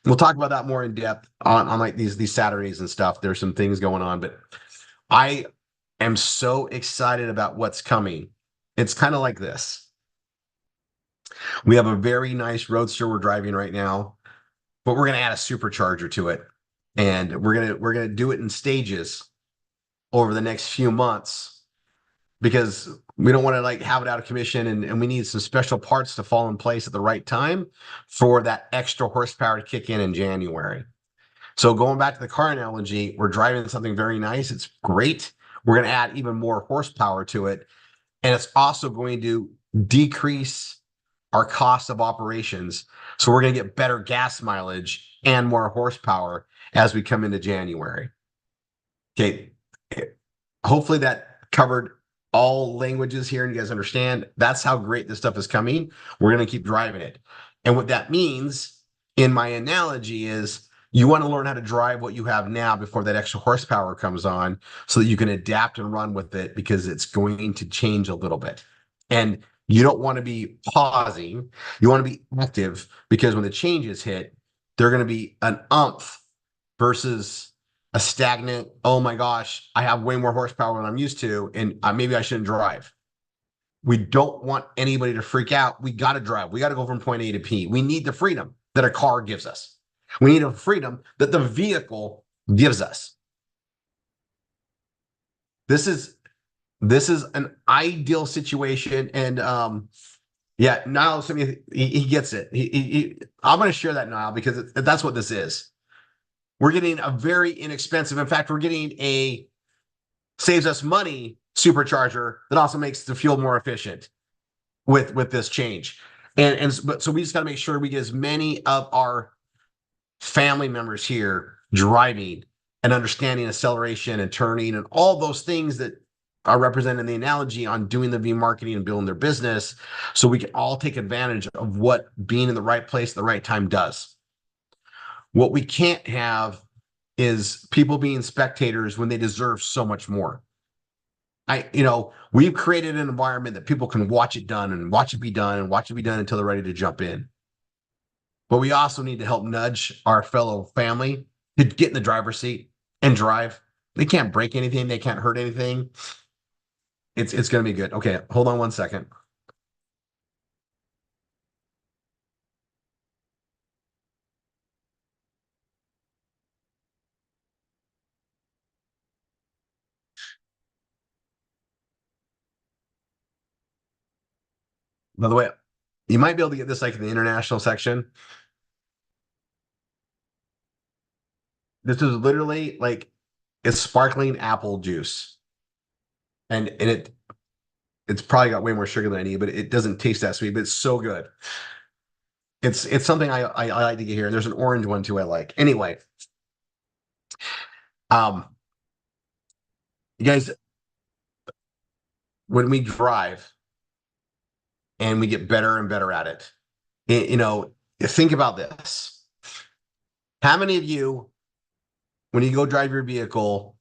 we'll talk about that more in depth on like these Saturdays and stuff. There's some things going on, but I am so excited about what's coming. It's kind of like this. We have a very nice roadster we're driving right now, but we're going to add a supercharger to it, and we're going to do it in stages over the next few months, because we don't want to like have it out of commission, and we need some special parts to fall in place at the right time for that extra horsepower to kick in January. So going back to the car analogy, we're driving something very nice. It's great. We're going to add even more horsepower to it. And it's also going to decrease our cost of operations. So we're going to get better gas mileage and more horsepower as we come into January. Okay. Hopefully that covered all languages here and you guys understand. That's how great this stuff is coming. We're going to keep driving it. And what that means in my analogy is, you want to learn how to drive what you have now before that extra horsepower comes on, so that you can adapt and run with it, because it's going to change a little bit. And you don't want to be pausing. You want to be active, because when the changes hit, they're going to be an umph versus a stagnant, oh my gosh, I have way more horsepower than I'm used to, and maybe I shouldn't drive. We don't want anybody to freak out. We got to drive. We got to go from point A to P. We need the freedom that a car gives us. We need a freedom that the vehicle gives us. This is an ideal situation, and yeah, Niall, he gets it. I'm going to share that, Niall, because that's what this is. We're getting a very inexpensive. In fact, we're getting a saves us money supercharger that also makes the fuel more efficient with this change. But so we just got to make sure we get as many of our family members here driving and understanding acceleration and turning and all those things that are represented in the analogy on doing the V marketing and building their business, so we can all take advantage of what being in the right place at the right time does. What we can't have is people being spectators when they deserve so much more. We've created an environment that people can watch it done and watch it be done and watch it be done until they're ready to jump in. But we also need to help nudge our fellow family to get in the driver's seat and drive. They can't break anything. They can't hurt anything. It's going to be good. Okay, hold on one second. By the way, you might be able to get this like in the international section. This is literally like, it's sparkling apple juice. And it's probably got way more sugar than I need, but it doesn't taste that sweet, but it's so good. It's something I like to get here. There's an orange one too I like. Anyway, you guys, when we drive and we get better and better at it, think about this. How many of you, when you go drive your vehicle,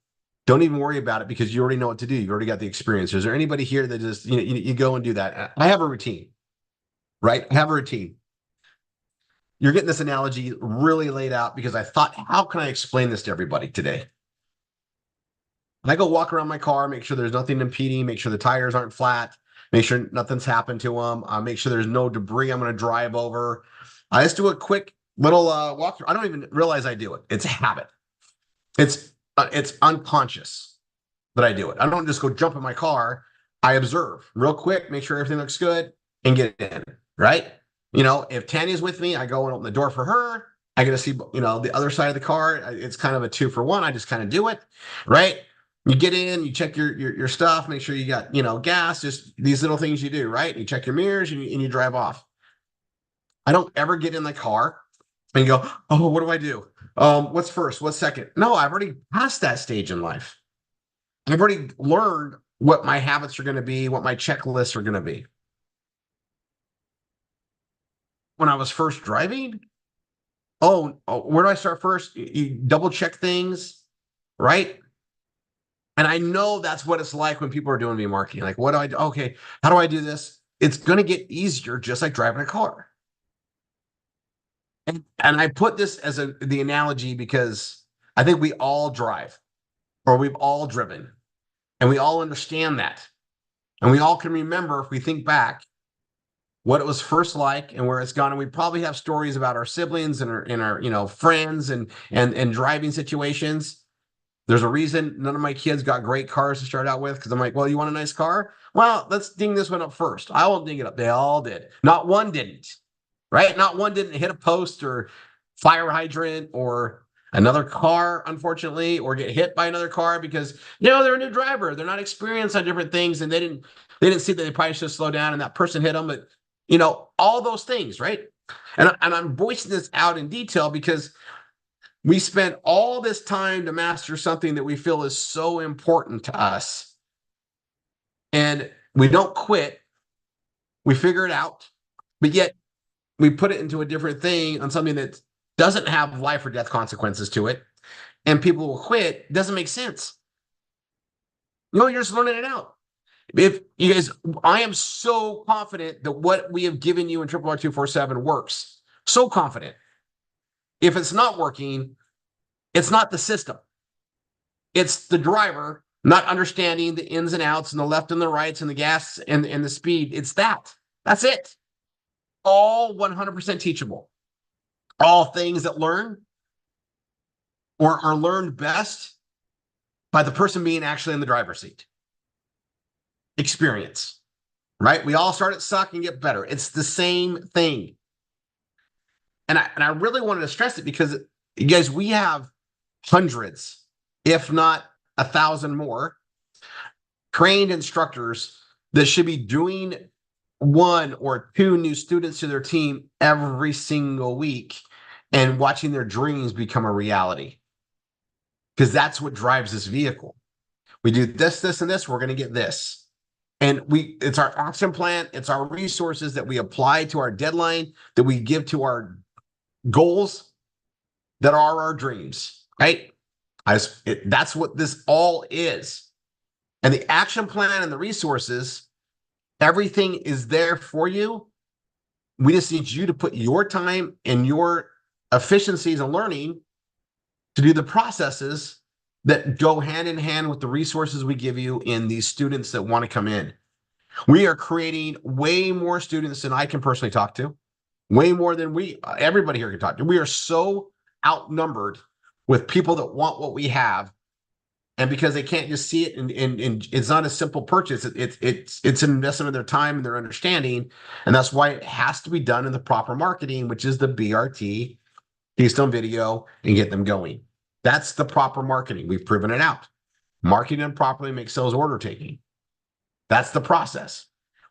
don't even worry about it because you already know what to do? You already got the experience. Is there anybody here that just, you go and do that? I have a routine, right? I have a routine. You're getting this analogy really laid out because I thought, how can I explain this to everybody today? And I go walk around my car, make sure there's nothing impeding, make sure the tires aren't flat, make sure nothing's happened to them, make sure there's no debris I'm going to drive over. I just do a quick little walk through. I don't even realize I do it. It's a habit. It's unconscious that I do it. I don't just go jump in my car. I observe real quick, make sure everything looks good, and get in, right? If Tanya's with me, I go and open the door for her. I get to see, the other side of the car. It's kind of a 2-for-1. I just kind of do it, right? You get in, you check your stuff, make sure you got, gas, just these little things you do, right? You check your mirrors and you drive off. I don't ever get in the car and go, oh, what do I do? What's first? What's second? No, I've already passed that stage in life. I've already learned what my habits are going to be, what my checklists are going to be. When I was first driving, where do I start first? You double check things, right? And I know that's what it's like when people are doing me marketing. Like, what do I do? Okay, how do I do this? It's going to get easier, just like driving a car. And I put this as the analogy because I think we all drive, or we've all driven, and we all understand that. And we all can remember, if we think back, what it was first like and where it's gone. And we probably have stories about our siblings and our friends and driving situations. There's a reason none of my kids got great cars to start out with, because I'm like, well, you want a nice car? Well, let's ding this one up first. I won't ding it up. They all did. Not one didn't, right? Not one didn't hit a post or fire hydrant or another car, unfortunately, or get hit by another car because they're a new driver. They're not experienced on different things, and they didn't see that they probably should slow down and that person hit them. But all those things, right? And I'm voicing this out in detail because we spent all this time to master something that we feel is so important to us. And we don't quit. We figure it out, but yet we put it into a different thing on something that doesn't have life or death consequences to it. And people will quit. It doesn't make sense. You're just learning it out. If you guys, I am so confident that what we have given you in RRR247 works. So confident. If it's not working, it's not the system. It's the driver not understanding the ins and outs and the left and the rights and the gas and the speed. It's that. That's it. All 100% teachable. All things that learn or are learned best by the person being actually in the driver's seat. Experience, right? We all start at suck and get better. It's the same thing. And I really wanted to stress it because, you guys, we have hundreds, if not 1,000 more trained instructors that should be doing 1 or 2 new students to their team every single week and watching their dreams become a reality. Because that's what drives this vehicle. We do this, this, and this, we're going to get this. And it's our action plan. It's our resources that we apply to our deadline, that we give to our goals that are our dreams, right? That's what this all is. And the action plan and the resources, everything is there for you. We just need you to put your time and your efficiencies and learning to do the processes that go hand in hand with the resources we give you in these students that want to come in. We are creating way more students than I can personally talk to, way more than everybody here can talk to. We are so outnumbered with people that want what we have. And because they can't just see it, and it's not a simple purchase, it's an investment of their time and their understanding. And that's why it has to be done in the proper marketing, which is the BRT, Keystone Video, and get them going. That's the proper marketing. We've proven it out. Marketing them properly makes sales order taking. That's the process.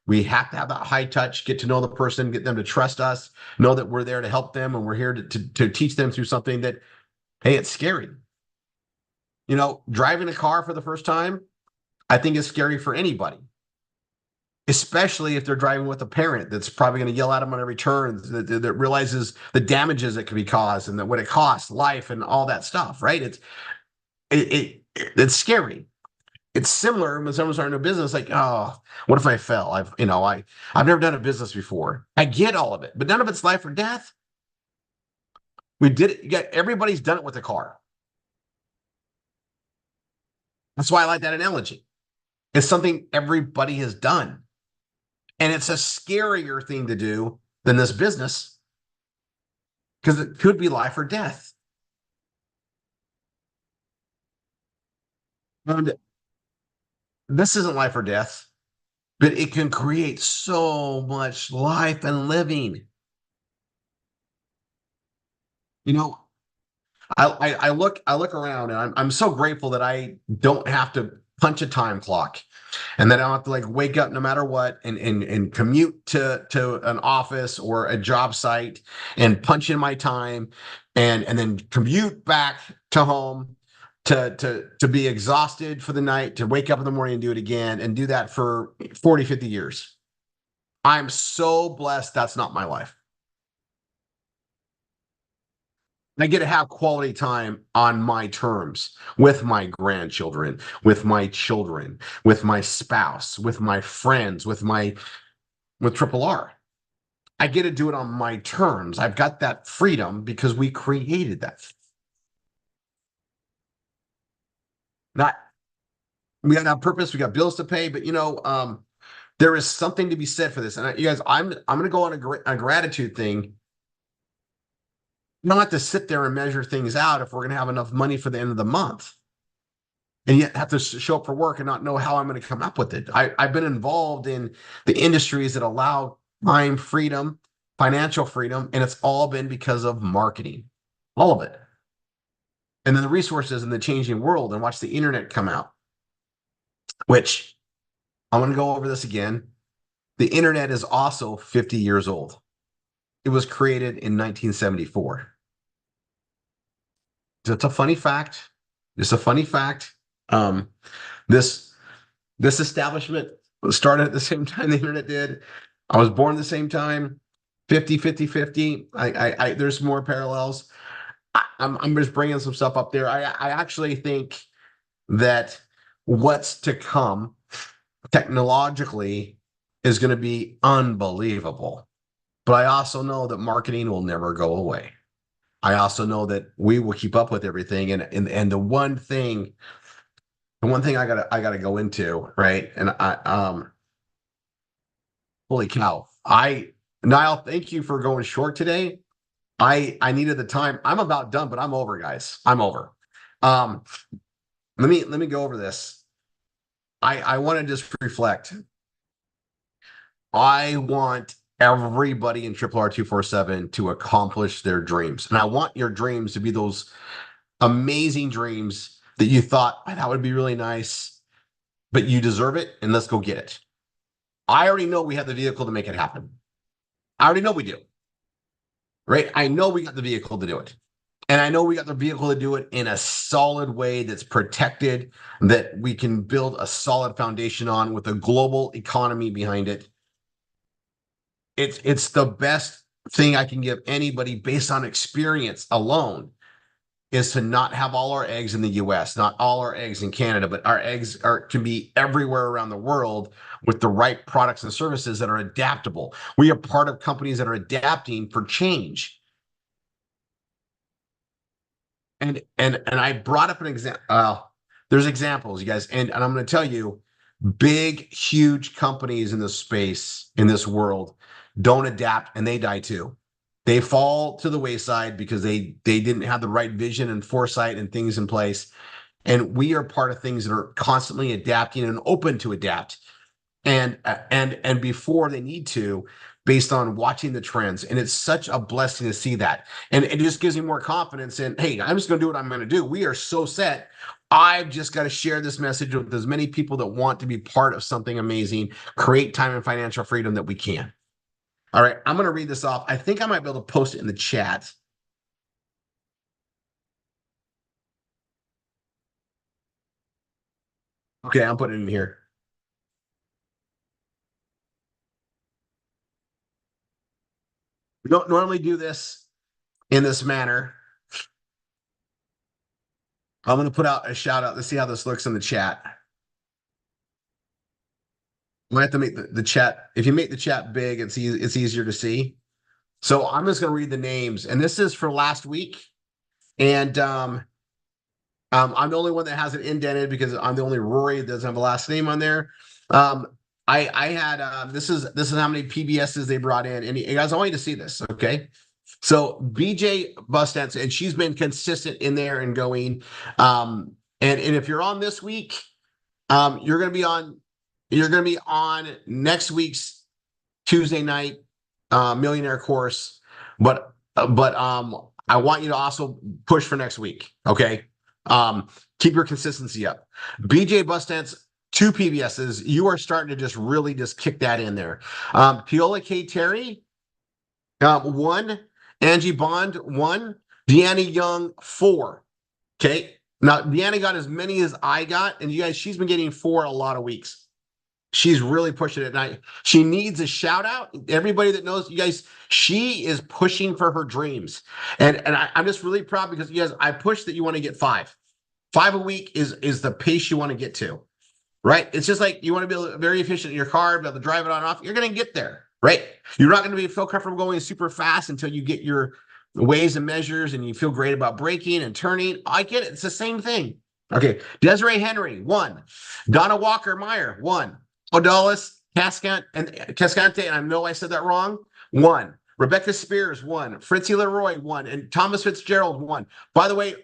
We have to have that high touch, get to know the person, get them to trust us, know that we're there to help them, and we're here to teach them through something that, hey, it's scary. Driving a car for the first time, I think is scary for anybody, especially if they're driving with a parent that's probably going to yell at them on every turn, that realizes the damages that can be caused and that what it costs, life and all that stuff, right? It's scary. It's similar when someone's starting a business, like, oh, what if I fell? I've never done a business before. I get all of it, but none of it's life or death. We did it. Everybody's done it with a car. That's why I like that analogy. It's something everybody has done. And it's a scarier thing to do than this business because it could be life or death. And this isn't life or death, but it can create so much life and living. I look around and I'm so grateful that I don't have to punch a time clock and that I don't have to like wake up no matter what and commute to an office or a job site and punch in my time and then commute back to home to be exhausted for the night, to wake up in the morning and do it again and do that for 40, 50 years. I'm so blessed that's not my life. I get to have quality time on my terms with my grandchildren, with my children, with my spouse, with my friends, with Triple R. I get to do it on my terms. I've got that freedom because we created that. Not we got our purpose, we got bills to pay, but there is something to be said for this. And you guys, I'm going to go on a gratitude thing. You don't have to sit there and measure things out if we're going to have enough money for the end of the month, and yet have to show up for work and not know how I'm going to come up with it. I've been involved in the industries that allow time freedom, financial freedom, and it's all been because of marketing, all of it. And then the resources in the changing world, and watch the internet come out, which I'm going to go over this again. The internet is also 50 years old. It was created in 1974. It's a funny fact. It's a funny fact. This establishment started at the same time the internet did. I was born at the same time. 50. There's more parallels. I'm just bringing some stuff up there. I actually think that what's to come technologically is going to be unbelievable. But I also know that marketing will never go away. I also know that we will keep up with everything. And the one thing I gotta go into, right? And holy cow. Niall, thank you for going short today. I needed the time. I'm about done, but I'm over, guys. I'm over. Let me go over this. I want to just reflect. I want everybody in RRR247 to accomplish their dreams. And I want your dreams to be those amazing dreams that you thought, "Oh, that would be really nice, but you deserve it, and let's go get it." I already know we have the vehicle to make it happen. I already know we do, right? I know we got the vehicle to do it. And I know we got the vehicle to do it in a solid way that's protected, that we can build a solid foundation on with a global economy behind it. It's the best thing I can give anybody based on experience alone, is to not have all our eggs in the US, not all our eggs in Canada, but our eggs can be everywhere around the world with the right products and services that are adaptable. We are part of companies that are adapting for change. And I brought up an example. There's examples, you guys, and I'm going to tell you, big, huge companies in this space, in this world, don't adapt, and they die too. They fall to the wayside because they didn't have the right vision and foresight and things in place. And we are part of things that are constantly adapting and open to adapt, and before they need to, based on watching the trends. And it's such a blessing to see that. And it just gives me more confidence in, hey, I'm just going to do what I'm going to do. We are so set. I've just got to share this message with as many people that want to be part of something amazing, create time and financial freedom that we can. All right, I'm going to read this off. I think I might be able to post it in the chat. Okay, I'm putting it in here. We don't normally do this in this manner. I'm going to put out a shout out. Let's see how this looks in the chat. I might have to make the chat. If you make the chat big, it's easier to see. So I'm just going to read the names. And this is for last week. And I'm the only one that has it indented because I'm the only Rory that doesn't have a last name on there. I had this is how many PBSs they brought in. And you guys, I want you to see this, okay? So BJ Bustance, and she's been consistent in there and going. And if you're on this week, you're gonna be on next week's Tuesday night millionaire course. But I want you to also push for next week, okay? Keep your consistency up. BJ Bustance, 2 PBSs. You are starting to just really just kick that in there. Piola K. Terry, 1. Angie Bond, 1. Deanna Young, 4. Okay. Now, Deanna got as many as I got, and you guys, she's been getting 4 a lot of weeks. She's really pushing it. And she needs a shout out. Everybody that knows you guys, she is pushing for her dreams. And I'm just really proud because you guys, I push that you want to get 5. 5 a week is the pace you want to get to, right? It's just like you want to be very efficient in your car, be able to drive it on and off. You're going to get there, right? You're not going to feel comfortable going super fast until you get your ways and measures and you feel great about braking and turning. I get it. It's the same thing. Okay. Desiree Henry, 1. Donna Walker Meyer, 1. Odalis Cascante, and I know I said that wrong, 1. Rebecca Spears, 1. Fritzy Leroy, 1. And Thomas Fitzgerald, 1. By the way,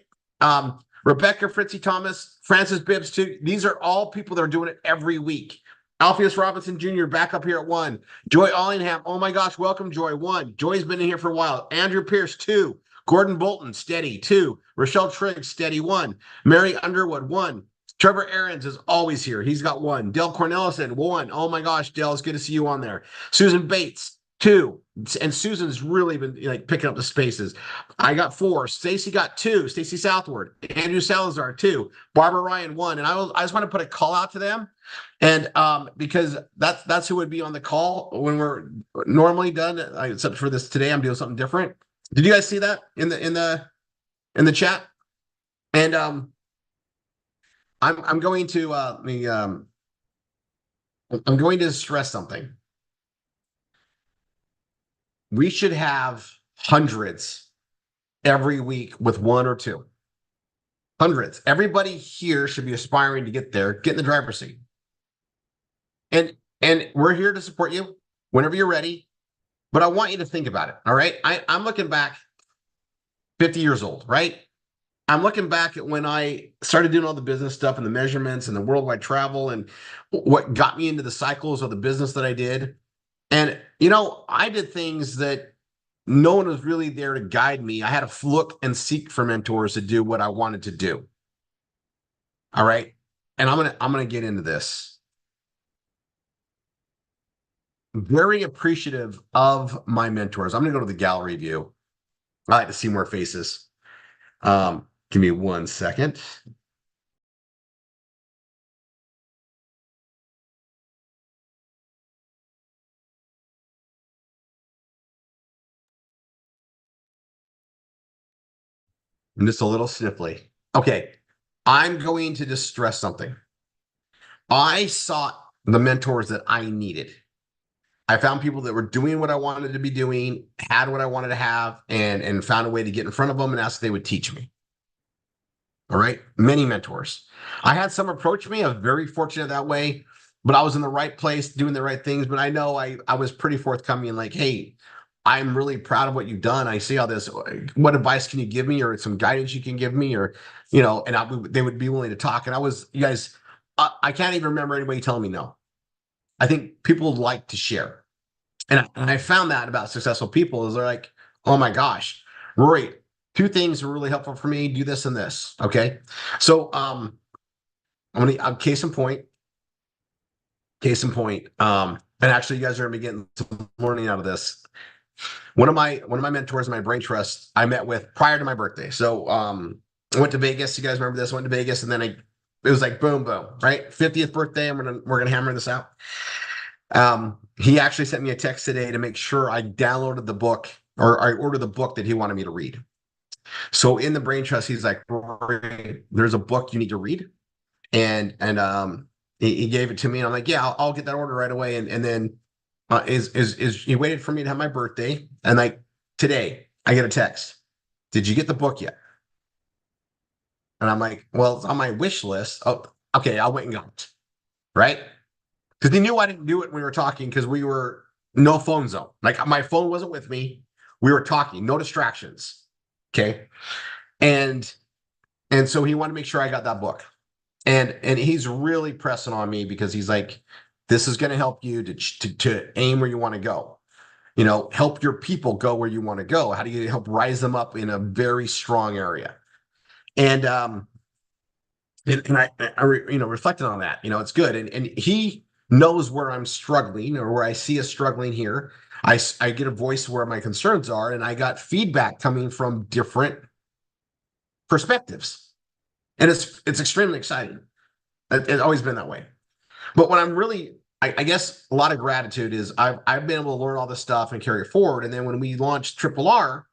Rebecca, Fritzy Thomas, Francis Bibbs, 2. These are all people that are doing it every week. Alpheus Robinson Jr. back up here at 1. Joy Allingham, oh my gosh, welcome, Joy, 1. Joy's been in here for a while. Andrew Pierce, 2. Gordon Bolton, steady, 2. Rochelle Trigg, steady, 1. Mary Underwood, 1. Trevor Aarons is always here. He's got 1. Dale Cornelison, 1. Oh my gosh, Dale, it's good to see you on there. Susan Bates, 2. And Susan's really been like picking up the spaces. I got 4. Stacy got 2. Stacy Southward. Andrew Salazar, 2. Barbara Ryan, 1. And I just want to put a call out to them. And because that's who would be on the call when we're normally done. Except for this today, I'm doing something different. Did you guys see that in the chat? And I'm going to I'm going to stress something. We should have hundreds every week with 1 or 2. Hundreds. Everybody here should be aspiring to get there, get in the driver's seat. And we're here to support you whenever you're ready. But I want you to think about it. All right. I'm looking back 50 years old, right? I'm looking back at when I started doing all the business stuff and the measurements and the worldwide travel and what got me into the cycles of the business that I did. And, I did things that no one was really there to guide me. I had to look and seek for mentors to do what I wanted to do. All right. And I'm going to get into this. Very appreciative of my mentors. I'm going to go to the gallery view. I like to see more faces. Give me 1 second. I'm just a little sniffly. Okay. I'm going to just stress something. I sought the mentors that I needed. I found people that were doing what I wanted to be doing, had what I wanted to have, and found a way to get in front of them and ask if they would teach me. All right. Many mentors. I had some approach me. I was very fortunate that way, but I was in the right place doing the right things. But I know I was pretty forthcoming and like, hey, I'm really proud of what you've done. I see all this. What advice can you give me or some guidance you can give me or, and they would be willing to talk. And you guys, I can't even remember anybody telling me no. I think people like to share. And I found that about successful people is they're like, oh my gosh, Rory, 2 things are really helpful for me. Do this and this. Okay. So, I'm going to, case in point. And actually you guys are going to be getting some learning out of this. One of my mentors in my brain trust I met with prior to my birthday. So, I went to Vegas. You guys remember this? I went to Vegas and then it was like, boom, boom, right? 50th birthday. We're going to hammer this out. He actually sent me a text today to make sure I downloaded the book or I ordered the book that he wanted me to read. So in the brain trust, he's like, there's a book you need to read. And he gave it to me and I'm like, yeah, I'll get that order right away. And then he waited for me to have my birthday. And like today I get a text. Did you get the book yet? And I'm like, well, it's on my wish list. Oh, okay. I'll wait and go. Right. Because he knew I didn't do it when we were talking because we were no phone zone. Like my phone wasn't with me. We were talking, no distractions. Okay. And so he wanted to make sure I got that book. And he's really pressing on me because he's like, this is going to help you to aim where you want to go. Help your people go where you want to go. How do you help rise them up in a very strong area? And I reflected on that. It's good. And he knows where I'm struggling or where I see us struggling here. I get a voice where my concerns are, and I got feedback coming from different perspectives. And it's extremely exciting. It's always been that way. But when I I guess a lot of gratitude is I've been able to learn all this stuff and carry it forward. And then when we launched Triple R,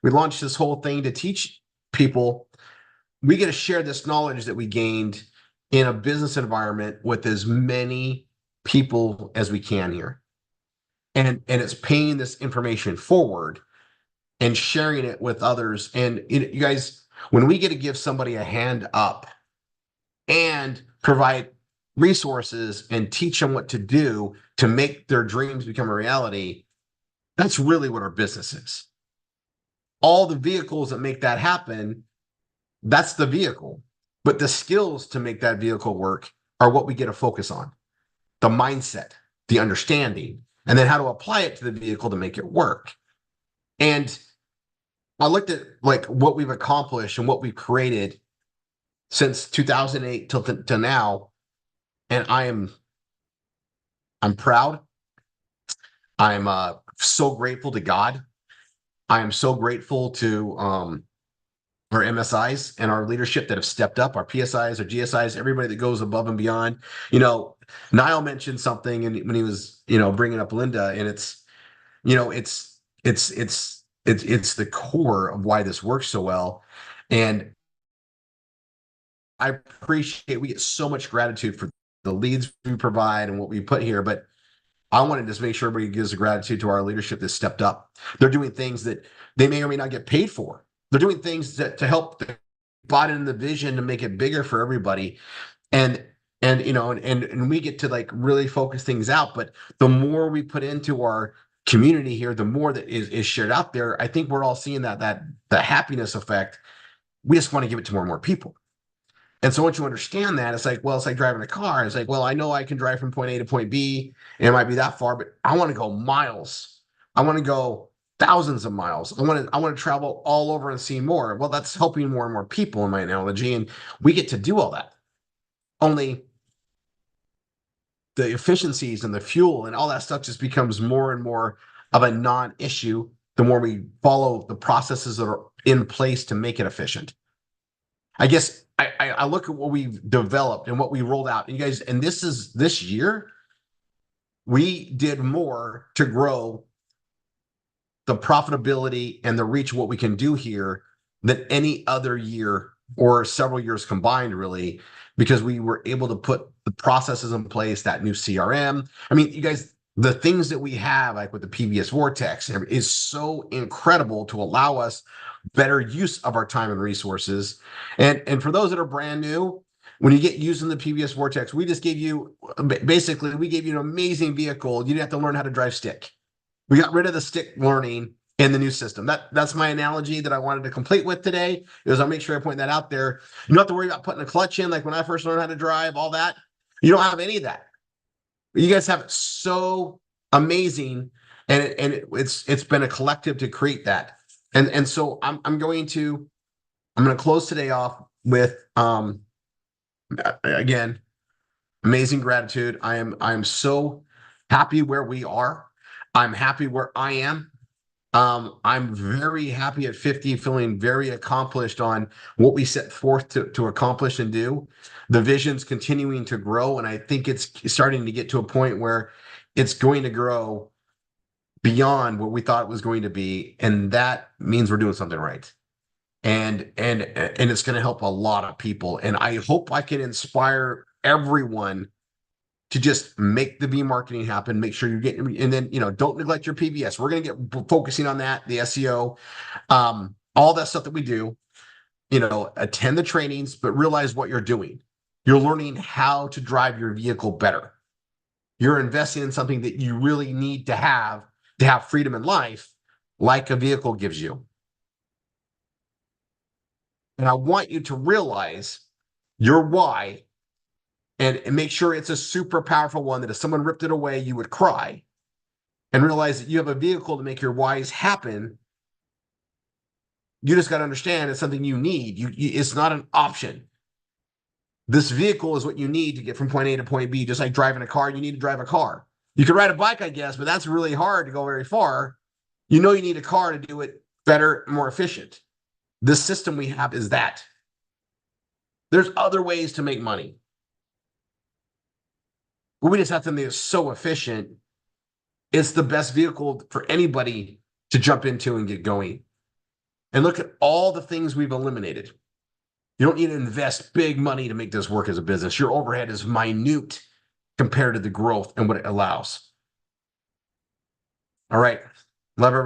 we launched this whole thing to teach people. We get to share this knowledge that we gained in a business environment with as many people as we can here. And it's paying this information forward and sharing it with others. And you guys, when we get to give somebody a hand up and provide resources and teach them what to do to make their dreams become a reality, that's really what our business is. All the vehicles that make that happen, that's the vehicle. But the skills to make that vehicle work are what we get to focus on. The mindset, the understanding, and then how to apply it to the vehicle to make it work. And I looked at like what we've accomplished and what we've created since 2008 till now, and I'm proud. I'm so grateful to God. I am so grateful to our MSIs and our leadership that have stepped up, our PSIs, our GSIs, everybody that goes above and beyond. You know, Niall mentioned something, and when he was, bringing up Linda, and it's the core of why this works so well. And I appreciate, we get so much gratitude for the leads we provide and what we put here, but I wanted to just make sure everybody gives a gratitude to our leadership that stepped up. They're doing things that they may or may not get paid for. They're doing things to help bought in the vision to make it bigger for everybody. And we get to like really focus things out. But the more we put into our community here, the more that is shared out there. I think we're all seeing that the happiness effect. We just want to give it to more and more people. And so once you understand that, it's like driving a car. It's like, well, I know I can drive from point A to point B, and it might be that far, but I want to go miles. I want to go thousands of miles. I want to travel all over and see more. Well, that's helping more and more people in my analogy, and we get to do all that. Only the efficiencies and the fuel and all that stuff just becomes more and more of a non-issue the more we follow the processes that are in place to make it efficient. I guess I look at what we've developed and what we rolled out. And you guys, and this year, we did more to grow the profitability and the reach of what we can do here than any other year or several years combined, really, because we were able to put the processes in place, that new CRM. I mean, you guys, the things that we have, like with the PBS Vortex, is so incredible to allow us better use of our time and resources. And for those that are brand new, when you get using the PBS Vortex, we just gave you, basically, we gave you an amazing vehicle. You didn't have to learn how to drive stick. We got rid of the stick learning in the new system. That's my analogy that I wanted to complete with today. I'll make sure I point that out there. You don't have to worry about putting a clutch in, like when I first learned how to drive, all that. You don't have any of that. You guys have it so amazing, and it's been a collective to create that. And so I'm going to close today off with again, amazing gratitude. I'm so happy where we are. I'm happy where I am. I'm very happy at 50, feeling very accomplished on what we set forth to accomplish and do. The vision's continuing to grow, and I think it's starting to get to a point where it's going to grow beyond what we thought it was going to be, and that means we're doing something right. And it's going to help a lot of people. And I hope I can inspire everyone to just make the B marketing happen, make sure you're getting, and then, don't neglect your PBS. We're going to get focusing on that, the SEO, all that stuff that we do, attend the trainings, but realize what you're doing. You're learning how to drive your vehicle better. You're investing in something that you really need to have freedom in life, like a vehicle gives you. And I want you to realize your why and make sure it's a super powerful one that if someone ripped it away, you would cry, and realize that you have a vehicle to make your whys happen. You just got to understand it's something you need. It's not an option. This vehicle is what you need to get from point A to point B. Just like driving a car, you need to drive a car. You can ride a bike, I guess, but that's really hard to go very far. You need a car to do it better, more efficient. This system we have is that. There's other ways to make money. We just have something that's so efficient. It's the best vehicle for anybody to jump into and get going. And look at all the things we've eliminated. You don't need to invest big money to make this work as a business. Your overhead is minute compared to the growth and what it allows. All right. Love everybody.